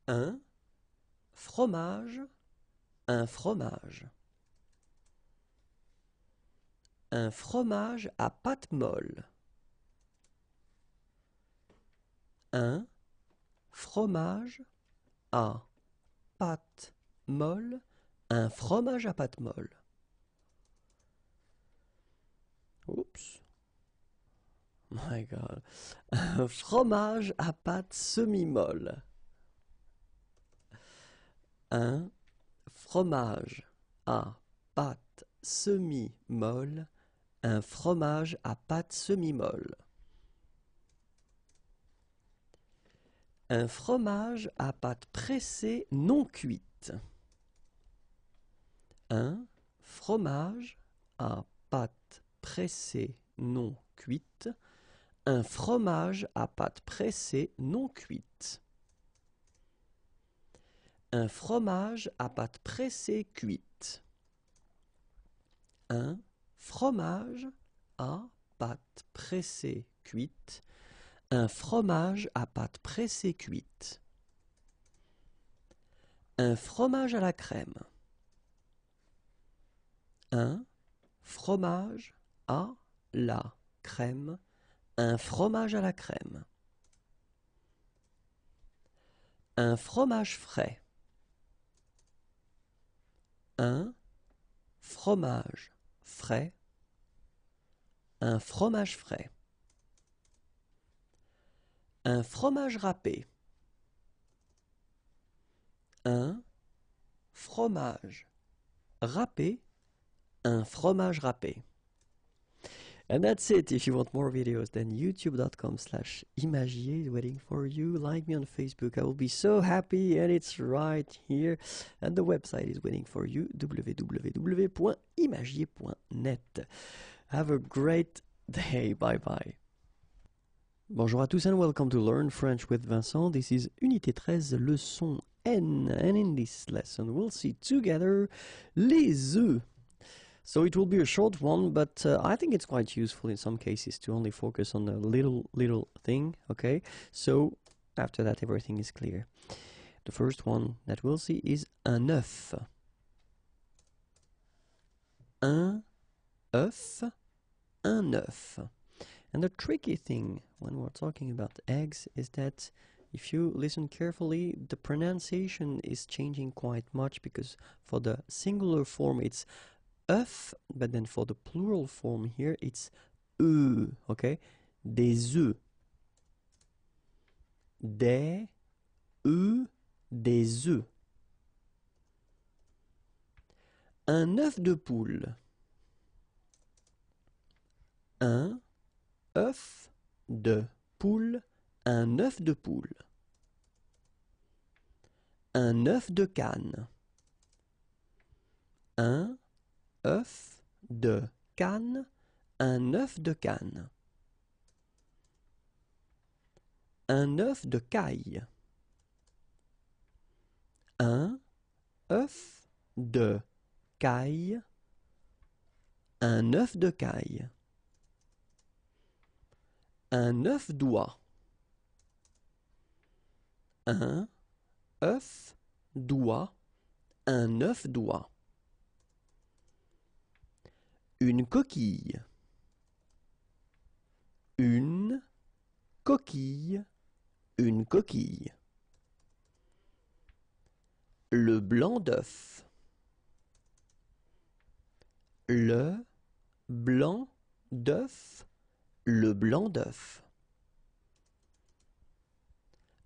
Un fromage. Un fromage. Un fromage à pâte molle. Un fromage à pâte molle. Un fromage à pâte molle. Oups. My God. Un fromage à pâte semi-molle. Un fromage à pâte semi-molle. Un fromage à pâte semi-molle. Un fromage à pâte pressée non cuite. Un fromage à pâte pressée non cuite. Un fromage à pâte pressée non cuite. Un fromage à pâte pressée cuite. Un fromage à pâte pressée cuite. Un fromage à pâte pressée cuite. Un fromage à la crème. Un fromage à la crème. Un fromage à la crème. Un fromage frais. Un fromage frais. Un fromage frais. Un fromage râpé. Un fromage râpé. Un fromage râpé. And that's it. If you want more videos, then youtube.com/imagier is waiting for you. Like me on Facebook. I will be so happy, and it's right here. And the website is waiting for you, www.imagier.net. Have a great day. Bye bye. Bonjour à tous and welcome to Learn French with Vincent. This is Unité 13, leçon N. And in this lesson, we'll see together les œufs. So it will be a short one, but I think it's quite useful in some cases to only focus on a little thing, okay? So after that, everything is clear. The first one that we'll see is un œuf. Un œuf, un œuf. And the tricky thing when we're talking about eggs is that if you listen carefully, the pronunciation is changing quite much, because for the singular form it's œuf, but then for the plural form here it's okay? Des œufs. Des œufs. Un œuf de poule. Un œuf de poule. Un œuf de poule. Un œuf de canne. Un œuf de canne. Un œuf de canne. Un œuf de caille. Un œuf de caille. Un œuf de caille. Un œuf d'oie. Un œuf d'oie. Un œuf d'oie. Une coquille. Une coquille. Une coquille. Le blanc d'œuf. Le blanc d'œuf. Le blanc d'œuf.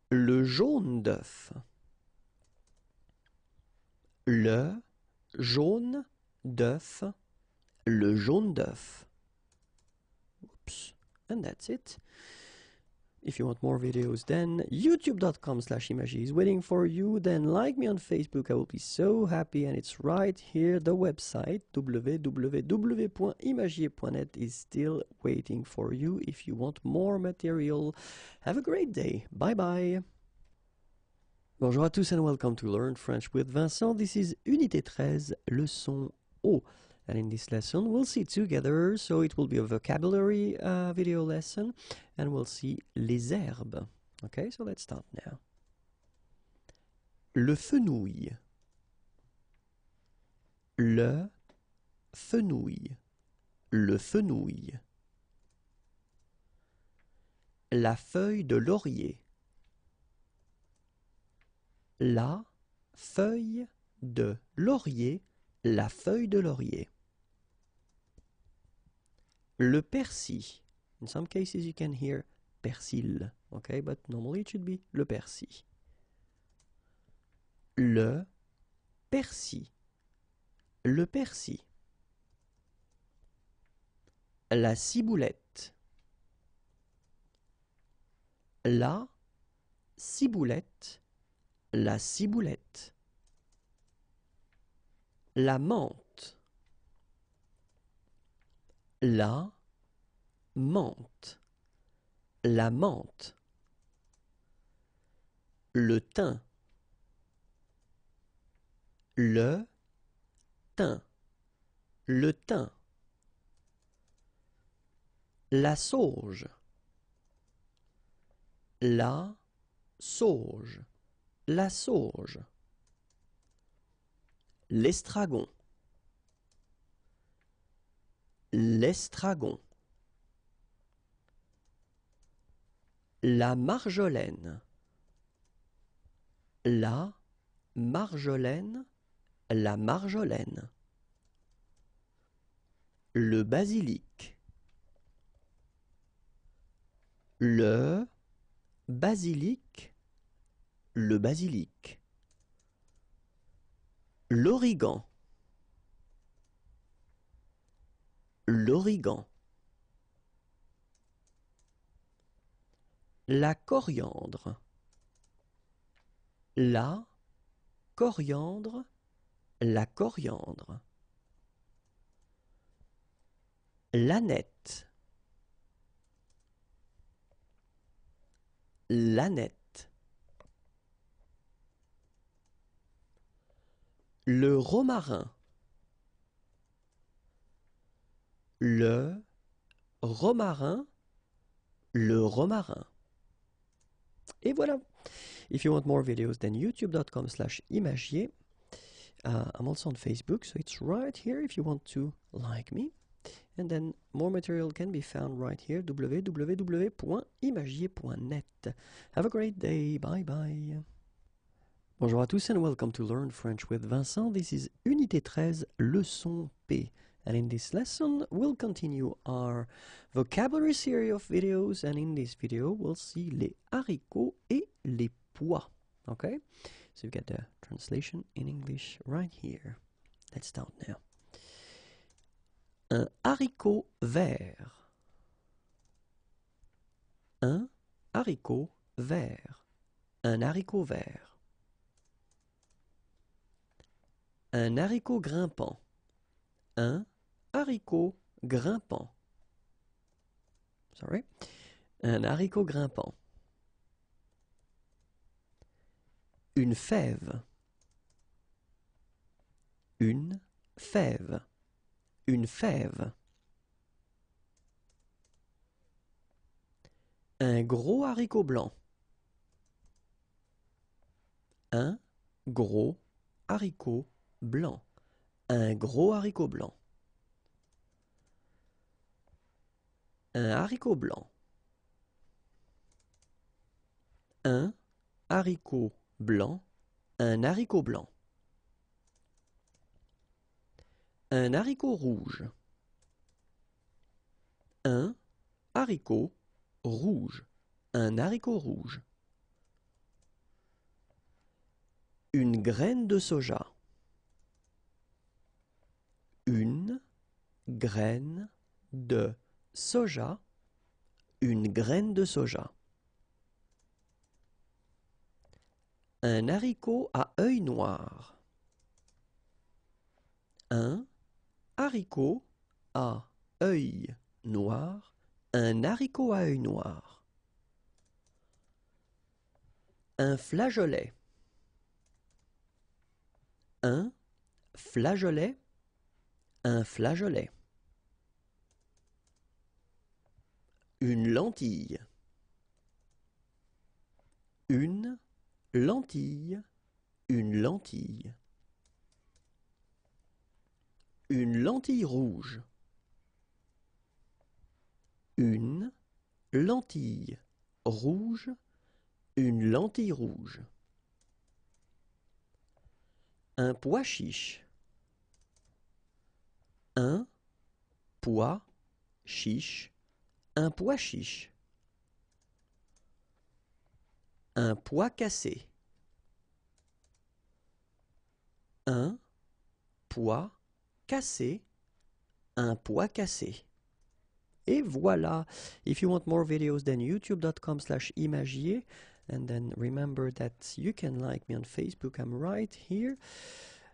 Le jaune d'œuf. Le jaune d'œuf. Le jaune d'œuf. Oops. And that's it. If you want more videos, then youtube.com/imagier is waiting for you. Then like me on Facebook, I will be so happy. And it's right here, the website www.imagier.net is still waiting for you if you want more material. Have a great day. Bye bye. Bonjour à tous and welcome to Learn French with Vincent. This is Unité 13, leçon O. And in this lesson, we'll see together, so it will be a vocabulary video lesson, and we'll see les herbes. Okay, so let's start now. Le fenouil. Le fenouil. Le fenouil. La feuille de laurier. La feuille de laurier. La feuille de laurier. Le persil. In some cases you can hear persil, okay, but normally it should be le persil. Le persil. Le persil. La ciboulette. La ciboulette. La ciboulette. La menthe. La menthe. La menthe. Le thym. Le thym. Le thym. La sauge. La sauge. La sauge. L'estragon. L'estragon. La marjolaine. La marjolaine. La marjolaine. Le basilic. Le basilic. Le basilic. L'origan. L'origan. La coriandre. La coriandre. La coriandre. L'ânette. L'ânette. Le romarin. Le romarin. Le romarin. Et voilà. If you want more videos, then youtube.com/imagier. I'm also on Facebook, so it's right here if you want to like me. And then more material can be found right here, www.imagier.net. Have a great day. Bye bye. Bonjour à tous and welcome to Learn French with Vincent. This is Unité 13, Leçon P. And in this lesson, we'll continue our vocabulary series of videos. And in this video, we'll see les haricots et les pois. Okay? So you get the translation in English right here. Let's start now. Un haricot vert. Un haricot vert. Un haricot vert. Un haricot grimpant. Un haricot grimpant. Sorry. Un haricot grimpant. Une fève. Une fève. Une fève. Un gros haricot blanc. Un gros haricot blanc. Un gros haricot blanc. Un haricot blanc. Un haricot blanc. Un haricot blanc. Un haricot rouge. Un haricot rouge. Un haricot rouge. Une graine de soja. Une graine de soja. Une graine de soja. Un haricot à œil noir. Un haricot à œil noir. Un haricot à œil noir. Un flageolet. Un flageolet. Un flageolet. Une lentille. Une lentille. Une lentille. Une lentille rouge. Une lentille rouge. Une lentille rouge. Un pois chiche. Un pois chiche. Un pois chiche. Un pois cassé. Un pois cassé. Un pois cassé. Et voilà. If you want more videos, then youtube.com/imagier. And then remember that you can like me on Facebook. I'm right here.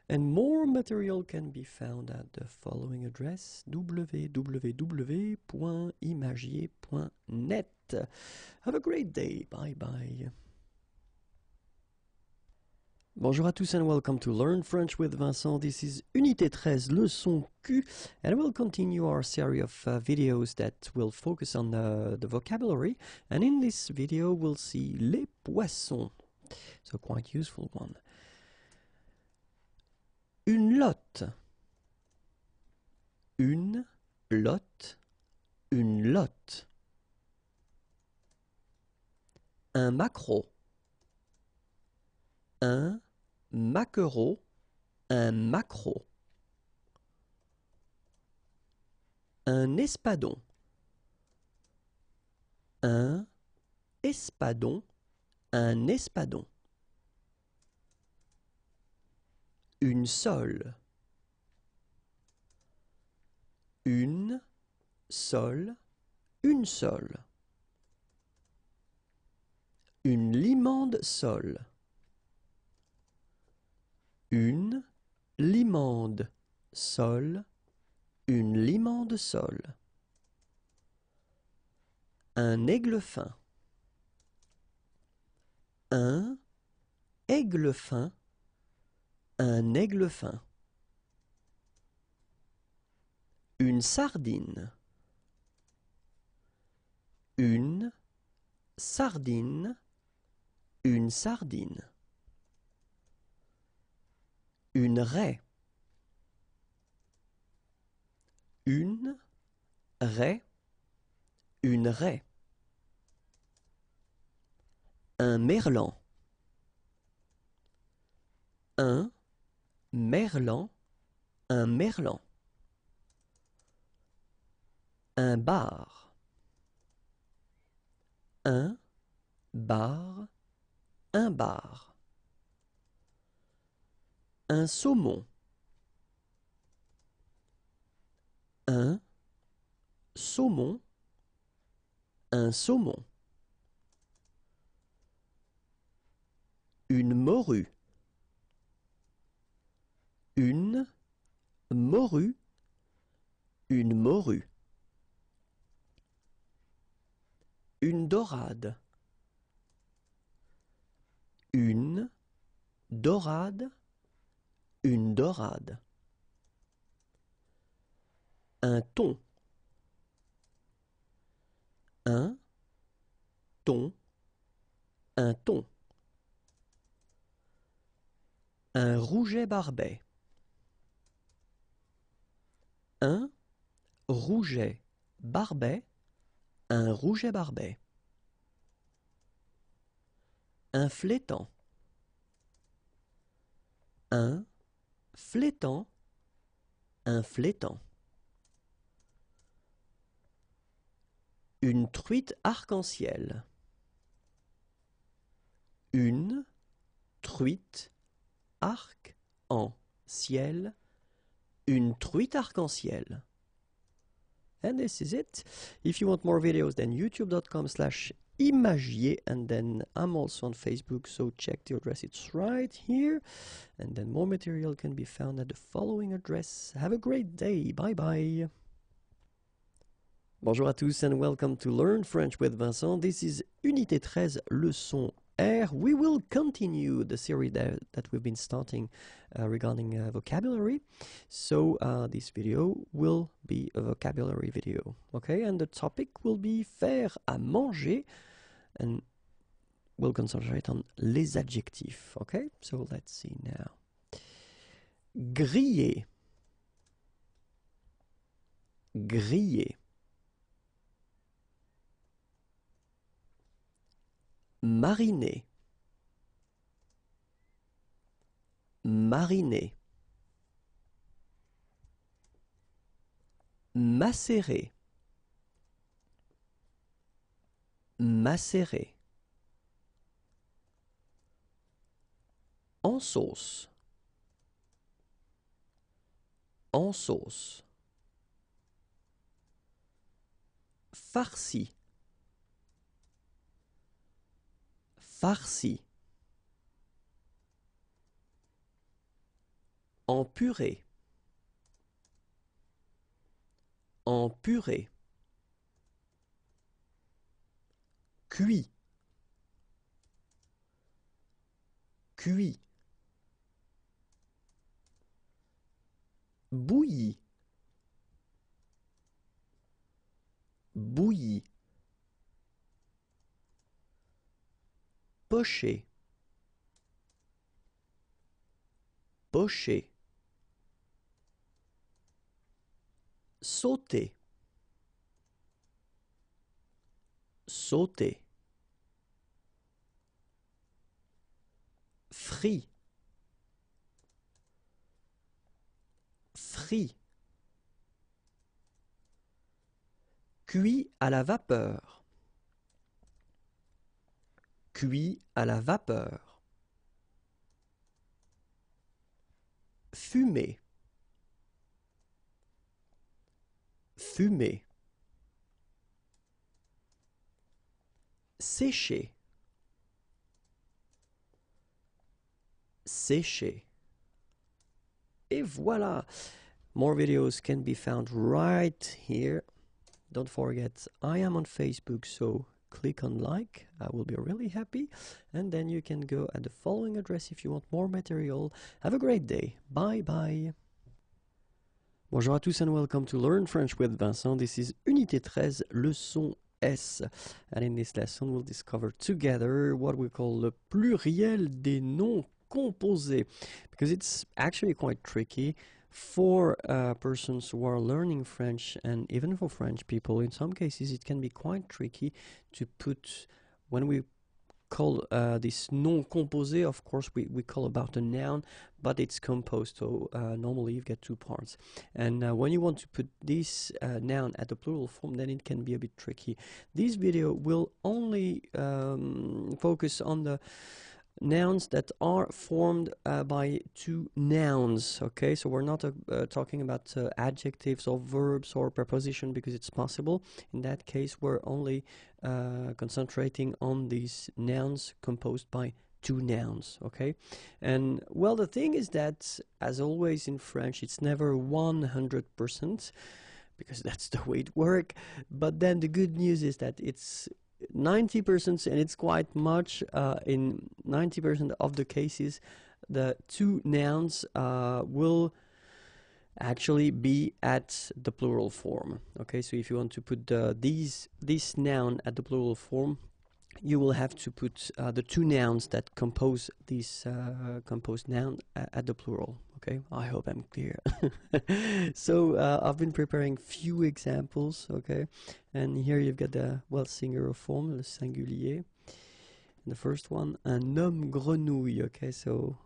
And more material can be found at the following address, www.imagier.net. Have a great day. Bye bye. Bonjour à tous and welcome to Learn French with Vincent. This is Unité 13, Leçon Q, and we'll continue our series of videos that will focus on the vocabulary. And in this video, we'll see les poissons. So quite useful one. Une lotte. Une lotte. Une lotte. Un maquereau. Un maquereau. Un maquereau. Un espadon. Un espadon. Un espadon. Une sole. Une sole. Une sole. Une limande sole. Une limande sole. Une limande sole. Un aigle fin. Un aigle fin. Un aigle fin. Une sardine. Une sardine. Une sardine. Une raie. une raie, une raie. Un merlan. Un merlan, un merlan. Un bar. Un bar, un bar. Un saumon. Un saumon, un saumon. Une morue. Une morue, une morue. Une dorade. Une dorade, une dorade. Un thon. Un thon, un thon. Un rouget barbet. Un rouget barbet, un rouget barbet. Un flétan. Un flétan, un flétan. Une truite arc-en-ciel. Une truite arc-en-ciel. Une truite arc-en-ciel. And this is it. If you want more videos, then youtube.com/imagier, and then I'm also on Facebook, so check the address, it's right here. And then more material can be found at the following address. Have a great day. Bye bye. Bonjour à tous and welcome to Learn French with Vincent. This is Unité 13, leçon R. We will continue the series that we've been starting regarding vocabulary. So this video will be a vocabulary video, okay? And the topic will be faire à manger, and we'll concentrate on les adjectifs, okay? So let's see now. Griller. Griller. Mariner. Mariner. Macérer. Macérer. En sauce. En sauce. Farci. Farci. En purée. En purée. Cuit. Cuit. Bouilli. Bouilli. Poché. Poché. Sauter. Sauter. Frit. Frit. Cuit à la vapeur. Cuit à la vapeur. Fumer. Fumer. Sécher. Sécher. Et voilà. More videos can be found right here. Don't forget, I am on Facebook, so click on like. I will be really happy. And then you can go at the following address if you want more material. Have a great day. Bye bye. Bonjour à tous and welcome to Learn French with Vincent. This is Unité 13, leçon S. And in this lesson we'll discover together what we call le pluriel des noms composés. Because it's actually quite tricky for persons who are learning French, and even for French people, in some cases it can be quite tricky to put, when we call this non composé, of course we call about a noun, but it's composed, so normally you get two parts. And when you want to put this noun at the plural form, then it can be a bit tricky. This video will only focus on the nouns that are formed by two nouns. Okay, so we're not talking about adjectives or verbs or preposition, because it's possible. In that case, we're only concentrating on these nouns composed by two nouns. Okay, and well, the thing is that, as always in French, it's never 100%, because that's the way it works. But then the good news is that it's 90%, and it's quite much. In 90% of the cases, the two nouns will actually be at the plural form. Okay, so if you want to put this noun at the plural form, you will have to put the two nouns that compose this composed noun at the plural. Okay, I hope I'm clear. So I've been preparing few examples. Okay, and here you've got the singular form, le singulier. And the first one, un homme grenouille. Okay, so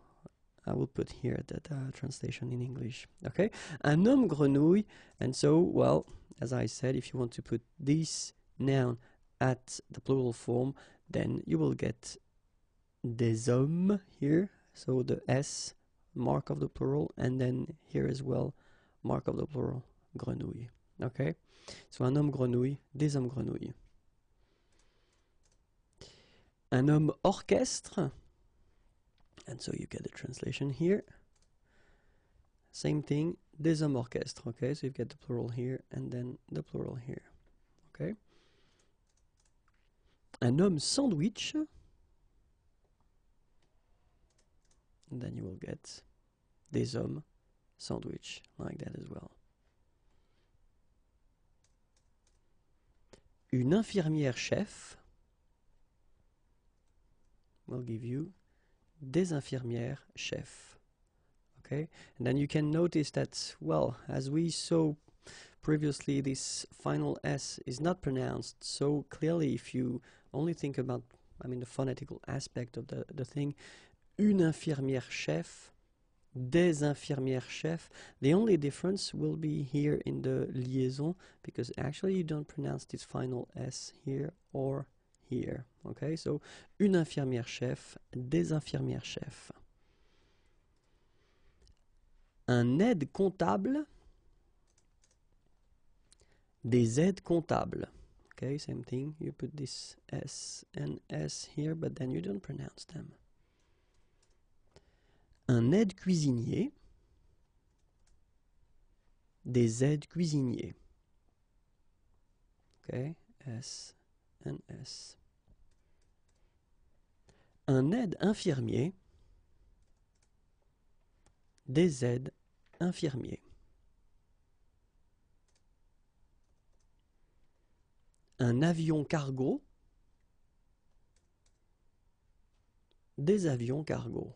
I will put here that translation in English. Okay, un homme grenouille. And so, well, as I said, if you want to put this noun at the plural form, then you will get des hommes here, so the S, mark of the plural, and then here as well, mark of the plural, grenouille. Okay, so un homme grenouille, des hommes grenouilles. Un homme orchestre, and so you get the translation here. Same thing, des hommes orchestre. Okay, so you get the plural here and then the plural here. Okay. Un homme sandwich, and then you will get des hommes sandwich, like that as well. Une infirmière chef will give you des infirmières chefs. Okay, and then you can notice that, well, as we saw previously, this final S is not pronounced so clearly. If you only think about, the phonetical aspect of the thing, une infirmière chef, des infirmières chefs, the only difference will be here in the liaison, because actually you don't pronounce this final S here or here. Okay, so une infirmière chef, des infirmières chefs. Un aide comptable, des aides comptables. Okay, same thing, you put this S and S here, but then you don't pronounce them. Un aide cuisinier, des aides cuisiniers. Okay, S and S. Un aide infirmier, des aides infirmiers. Un avion cargo, des avions cargo.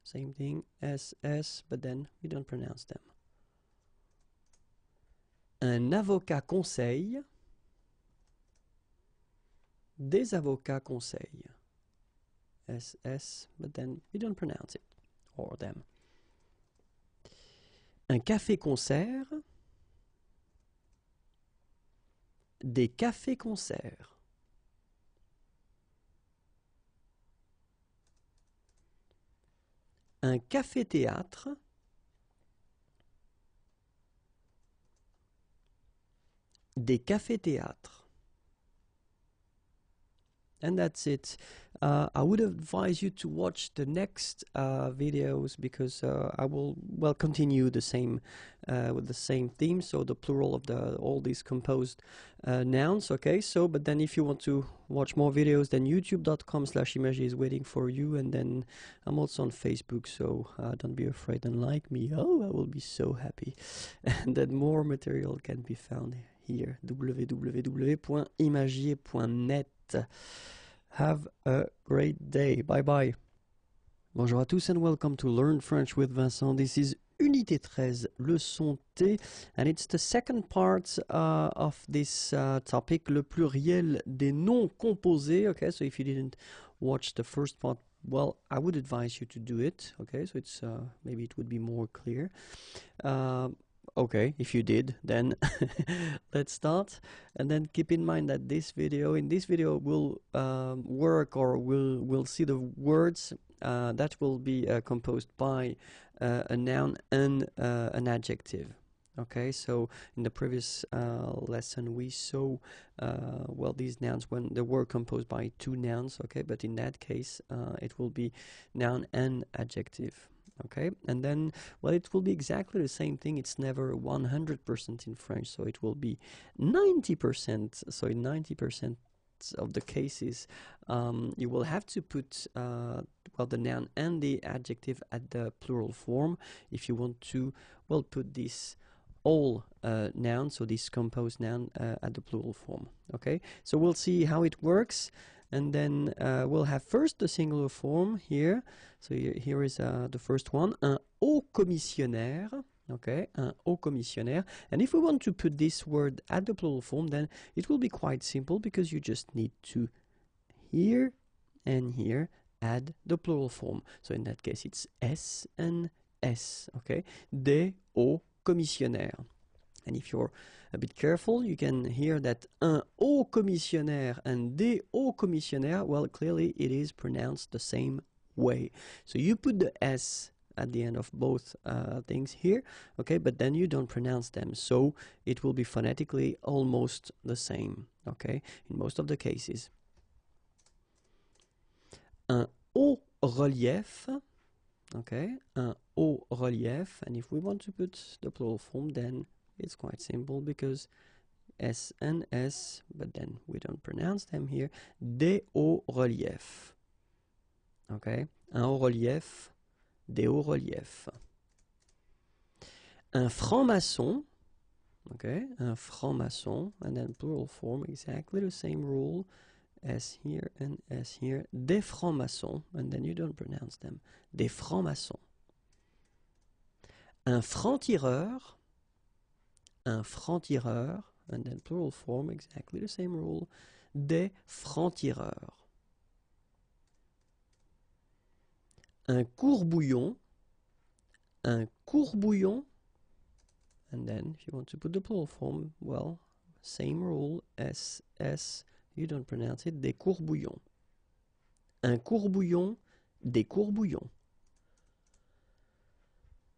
Same thing, S, but then we don't pronounce them. Un avocat conseil, des avocats conseil. S, but then we don't pronounce it, or them. Un café-concert, des cafés-concerts. Un café-théâtre, des cafés-théâtres. And that's it. I would advise you to watch the next videos, because I will continue the same with the same theme, so the plural of all these composed nouns. Okay, so but then if you want to watch more videos, then youtube.com/imagier is waiting for you, and then I'm also on Facebook, so don't be afraid and like me. Oh, I will be so happy. And then more material can be found here, www.imagier.net. Have a great day. Bye bye. Bonjour à tous and welcome to Learn French with Vincent. This is Unité 13, leçon T, and it's the second part of this topic, le pluriel des noms composés. Okay, so if you didn't watch the first part, well, I would advise you to do it. Okay, so it's maybe it would be more clear. Okay, if you did, then let's start. And then keep in mind that in this video we'll work, or we'll see the words that will be composed by a noun and an adjective. Okay, so in the previous lesson we saw well, these nouns when they were composed by two nouns. Okay, but in that case it will be noun and adjective. Okay, and then, well, it will be exactly the same thing. It's never 100% in French, so it will be 90%. So in 90% of the cases, you will have to put well, the noun and the adjective at the plural form if you want to, well, put this all noun, so this composed noun, at the plural form. Okay, so we'll see how it works, and then we'll have first the singular form here. So here is the first one, un haut commissionnaire. Okay, un haut commissionnaire. And if we want to put this word at the plural form, then it will be quite simple, because you just need to here and here add the plural form. So in that case it's S and S. Okay, des hauts commissionnaire. And if you're a bit careful, you can hear that un haut commissionnaire and des hauts commissionnaires, well, clearly it is pronounced the same way. So you put the S at the end of both things here, okay, but then you don't pronounce them, so it will be phonetically almost the same, okay, in most of the cases. Un haut relief. Okay, un haut relief, and if we want to put the plural form, then it's quite simple, because S and S, but then we don't pronounce them here. Des hauts reliefs. Okay, un haut relief, des hauts reliefs. Un franc-maçon. Okay, un franc-maçon, and then plural form, exactly the same rule. S here and S here, des francs-maçons, and then you don't pronounce them, des francs-maçons. Un franc-tireur, and then plural form, exactly the same rule, des francs-tireurs. Un courbouillon, and then if you want to put the plural form, well, same rule, S, S, you don't pronounce it, des courbouillons. Un courbouillon, des courbouillons.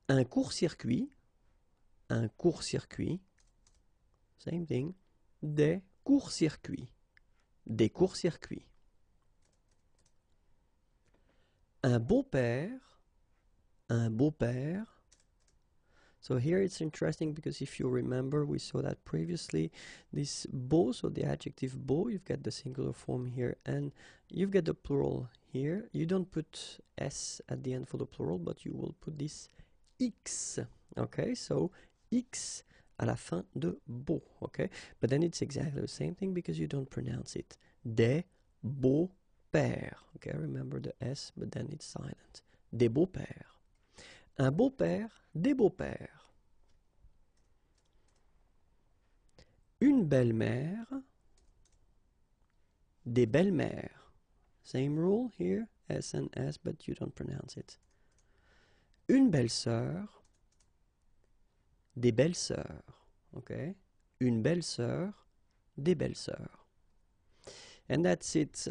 Un court-circuit, same thing, des courts-circuits, des courts-circuits. Un beau-père. So here it's interesting, because if you remember, we saw that previously, this beau, so the adjective beau, you've got the singular form here, and you've got the plural here. You don't put S at the end for the plural, but you will put this X. Okay, so X à la fin de beau. Okay, but then it's exactly the same thing, because you don't pronounce it. Des beaux-pères. Okay, remember the S, but then it's silent. Des beaux-pères. Un beau-père, des beaux-pères. Une belle-mère, des belles-mères. Same rule here, S and S, but you don't pronounce it. Une belle-sœur, des belles-sœurs. Okay? Une belle-sœur, des belles-sœurs. And that's it.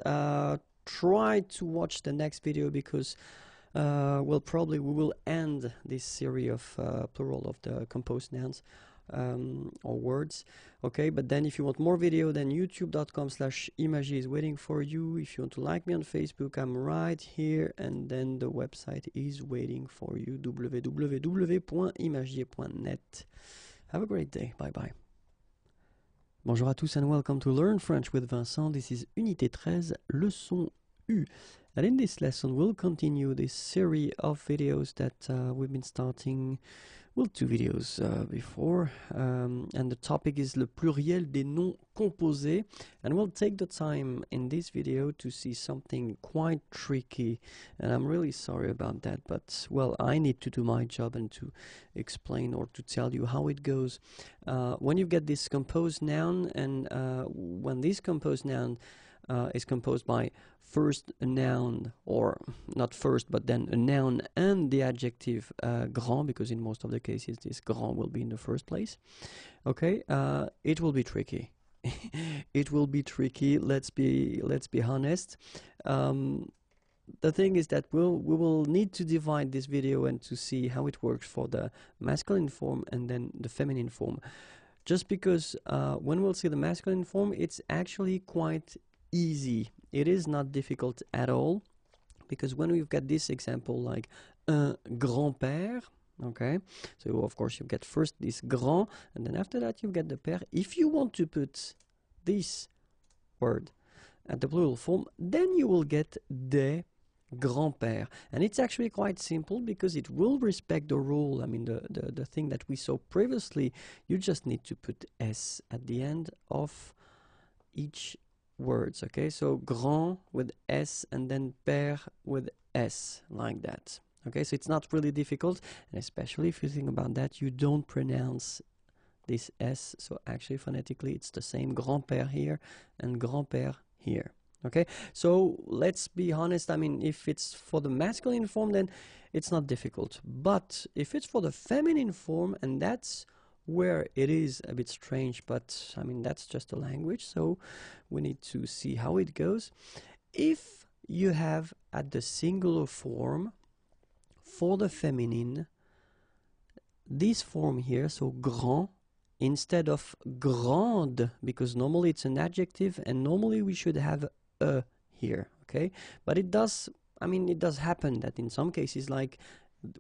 Try to watch the next video, because well, probably we will end this series of plural of the composed nouns or words. Okay, but then if you want more video, then youtube.com/imagie is waiting for you. If you want to like me on Facebook, I'm right here, and then the website is waiting for you, www.imagier.net. Have a great day. Bye bye. Bonjour à tous and welcome to Learn French with Vincent. This is Unité 13, leçon U. And in this lesson we'll continue this series of videos that we've been starting well, 2 videos before, and the topic is le pluriel des noms composés, and we'll take the time in this video to see something quite tricky, and I'm really sorry about that, but well, I need to do my job and to explain or to tell you how it goes. When you get this composed noun, and when this composed noun is composed by first a noun, or not first but then a noun and the adjective grand, because in most of the cases this grand will be in the first place. Okay, it will be tricky. It will be tricky. Let's be honest. The thing is that we will need to divide this video and to see how it works for the masculine form and then the feminine form. Just because when we'll see the masculine form, it's actually quite easy. It is not difficult at all, because when we've got this example like un grand-père, okay, so of course you get first this grand, and then after that you get the père. If you want to put this word at the plural form, then you will get des grands-pères, and it's actually quite simple because it will respect the rule. I mean, the thing that we saw previously, you just need to put s at the end of each words. Okay, so grand with s and then père with s, like that. Okay, so it's not really difficult, and especially if you think about that, you don't pronounce this s, so actually phonetically it's the same grand-père here and grand-père here. Okay, so let's be honest, I mean, if it's for the masculine form, then it's not difficult, but if it's for the feminine form, and that's where it is a bit strange, but I mean, that's just a language, so we need to see how it goes. If you have at the singular form for the feminine this form here, so grand, instead of grande, because normally it's an adjective and normally we should have a here, okay, but it does, I mean, it does happen that in some cases, like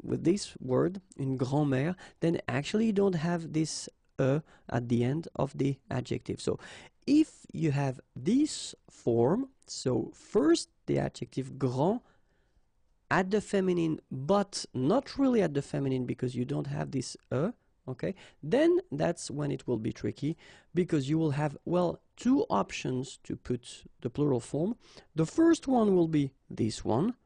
with this word in grand-mère, then actually you don't have this at the end of the adjective. So if you have this form, so first the adjective grand at the feminine, but not really at the feminine because you don't have this okay, then that's when it will be tricky, because you will have, well, 2 options to put the plural form. The first one will be this one,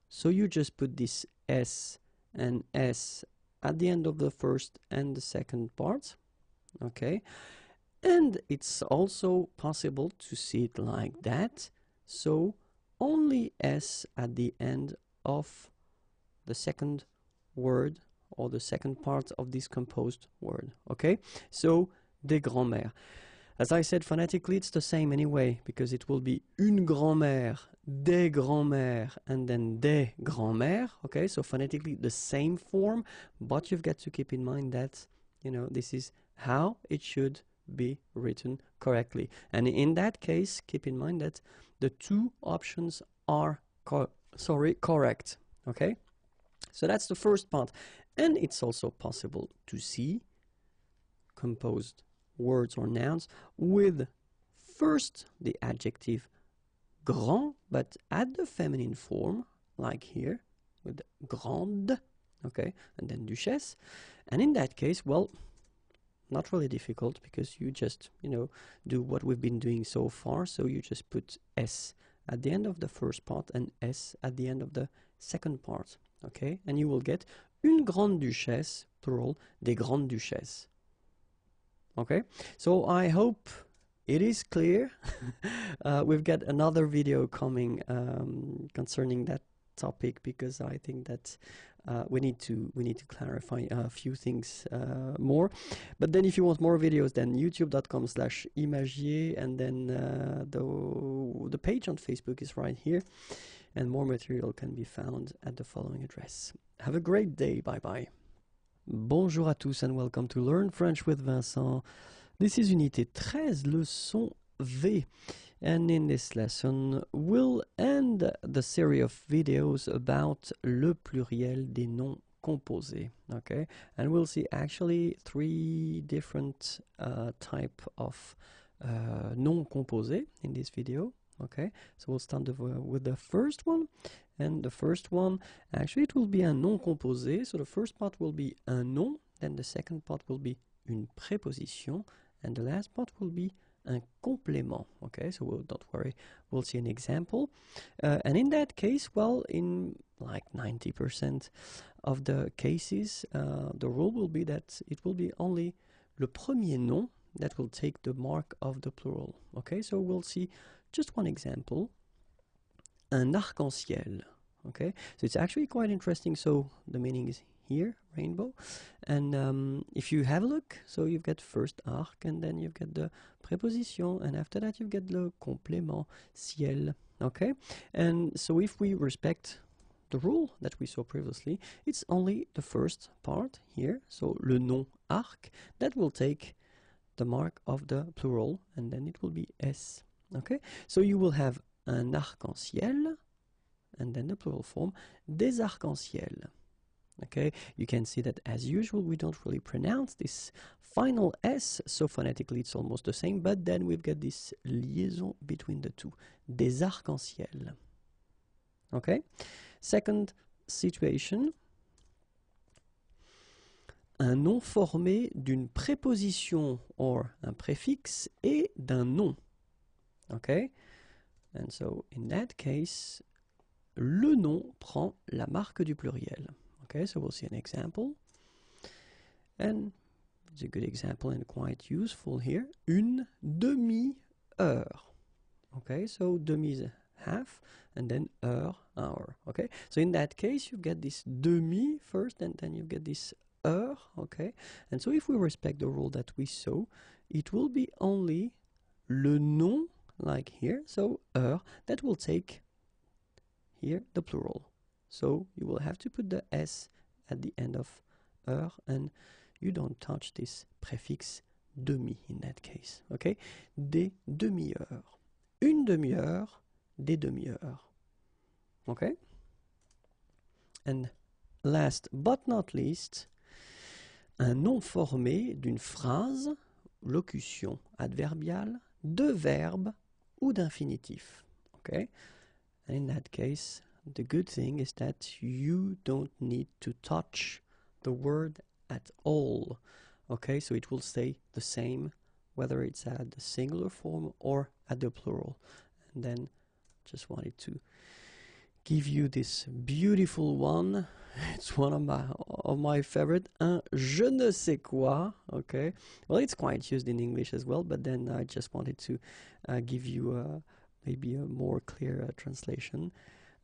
so you just put this s and s at the end of the first and the second part. Okay, and it's also possible to see it like that, so only s at the end of the second word or the second part of this composed word. Okay, so des grands-mères. As I said, phonetically it's the same anyway, because it will be une grand-mère, des grands-mères, and then des grands-mères. Okay, so phonetically the same form, but you've got to keep in mind that, you know, this is how it should be written correctly. And in that case, keep in mind that the 2 options are correct. Okay, so that's the first part. And it's also possible to see composed words or nouns with first the adjective grand, but at the feminine form, like here with grande, okay, and then duchesse. And in that case, well, not really difficult, because you just, you know, do what we've been doing so far. So you just put s at the end of the first part and s at the end of the second part. Okay, and you will get une grande duchesse, plural, des grandes duchesses. Okay, so I hope it is clear. We've got another video coming concerning that topic, because I think that we need to clarify a few things more. But then if you want more videos, then youtube.com/imagier, and then the page on Facebook is right here, and more material can be found at the following address. Have a great day. Bye bye. Bonjour à tous and welcome to Learn French with Vincent. This is Unité 13, leçon V. And in this lesson, we'll end the series of videos about le pluriel des noms composés. Okay, and we'll see actually 3 different type of noms composés in this video. Okay, so we'll start with the first one, And the first one, actually it will be un nom composé. So the first part will be un nom, then the second part will be une préposition, and the last part will be un complément. Okay, so don't worry, we'll see an example. And in that case, well, in like 90% of the cases, the rule will be that it will be only le premier nom that will take the mark of the plural. Okay, so we'll see just one example. Un arc-en-ciel. Okay, so it's actually quite interesting. So the meaning is here, rainbow, and if you have a look, so you've got first arc, and then you've got the préposition, and after that you've got le complément, ciel. Okay, and so if we respect the rule that we saw previously, it's only the first part here, so le nom arc, that will take the mark of the plural, and then it will be S. Okay, so you will have un arc-en-ciel, and then the plural form, des arcs-en-ciel. Okay, you can see that as usual we don't really pronounce this final S, so phonetically it's almost the same, but then we've got this liaison between the two, des arcs-en-ciel. Okay, second situation, un nom formé d'une préposition or un préfixe et d'un nom. Okay, and so in that case, le nom prend la marque du pluriel. Okay, so we'll see an example, and it's a good example and quite useful here. Une demi-heure. Okay, so demi is half, and then heure, hour. Okay, so in that case you get this demi first, and then you get this heure. Okay, and so if we respect the rule that we saw, it will be only le nom, like here, so heure, that will take here the plural. So you will have to put the S at the end of heure, and you don't touch this préfixe demi in that case. Okay, des demi-heures. Une demi-heure, des demi-heures. Okay, and last but not least, un nom formé d'une phrase, locution adverbiale, de verbe ou d'infinitif. Okay, and in that case, the good thing is that you don't need to touch the word at all. Okay, so it will stay the same whether it's at the singular form or at the plural. And then just wanted to give you this beautiful one. It's one of my favorite, un je ne sais quoi. Okay, well, it's quite used in English as well, but then I just wanted to give you maybe a more clear translation.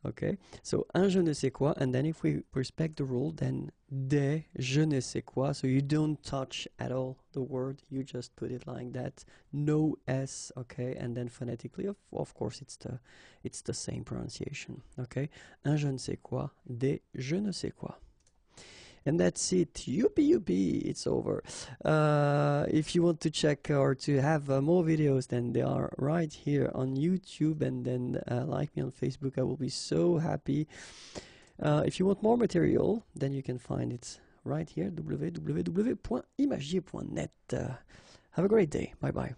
Okay, so un je ne sais quoi, and then if we respect the rule, then des je ne sais quoi, so you don't touch at all the word, you just put it like that, no S. Okay, and then phonetically, of course, it's the same pronunciation. Okay, un je ne sais quoi, des je ne sais quoi. And that's it. Youpi youpi, it's over. If you want to check or to have more videos, then they are right here on YouTube, and then like me on Facebook. I will be so happy. If you want more material, then you can find it right here, www.imagier.net. Have a great day. Bye bye.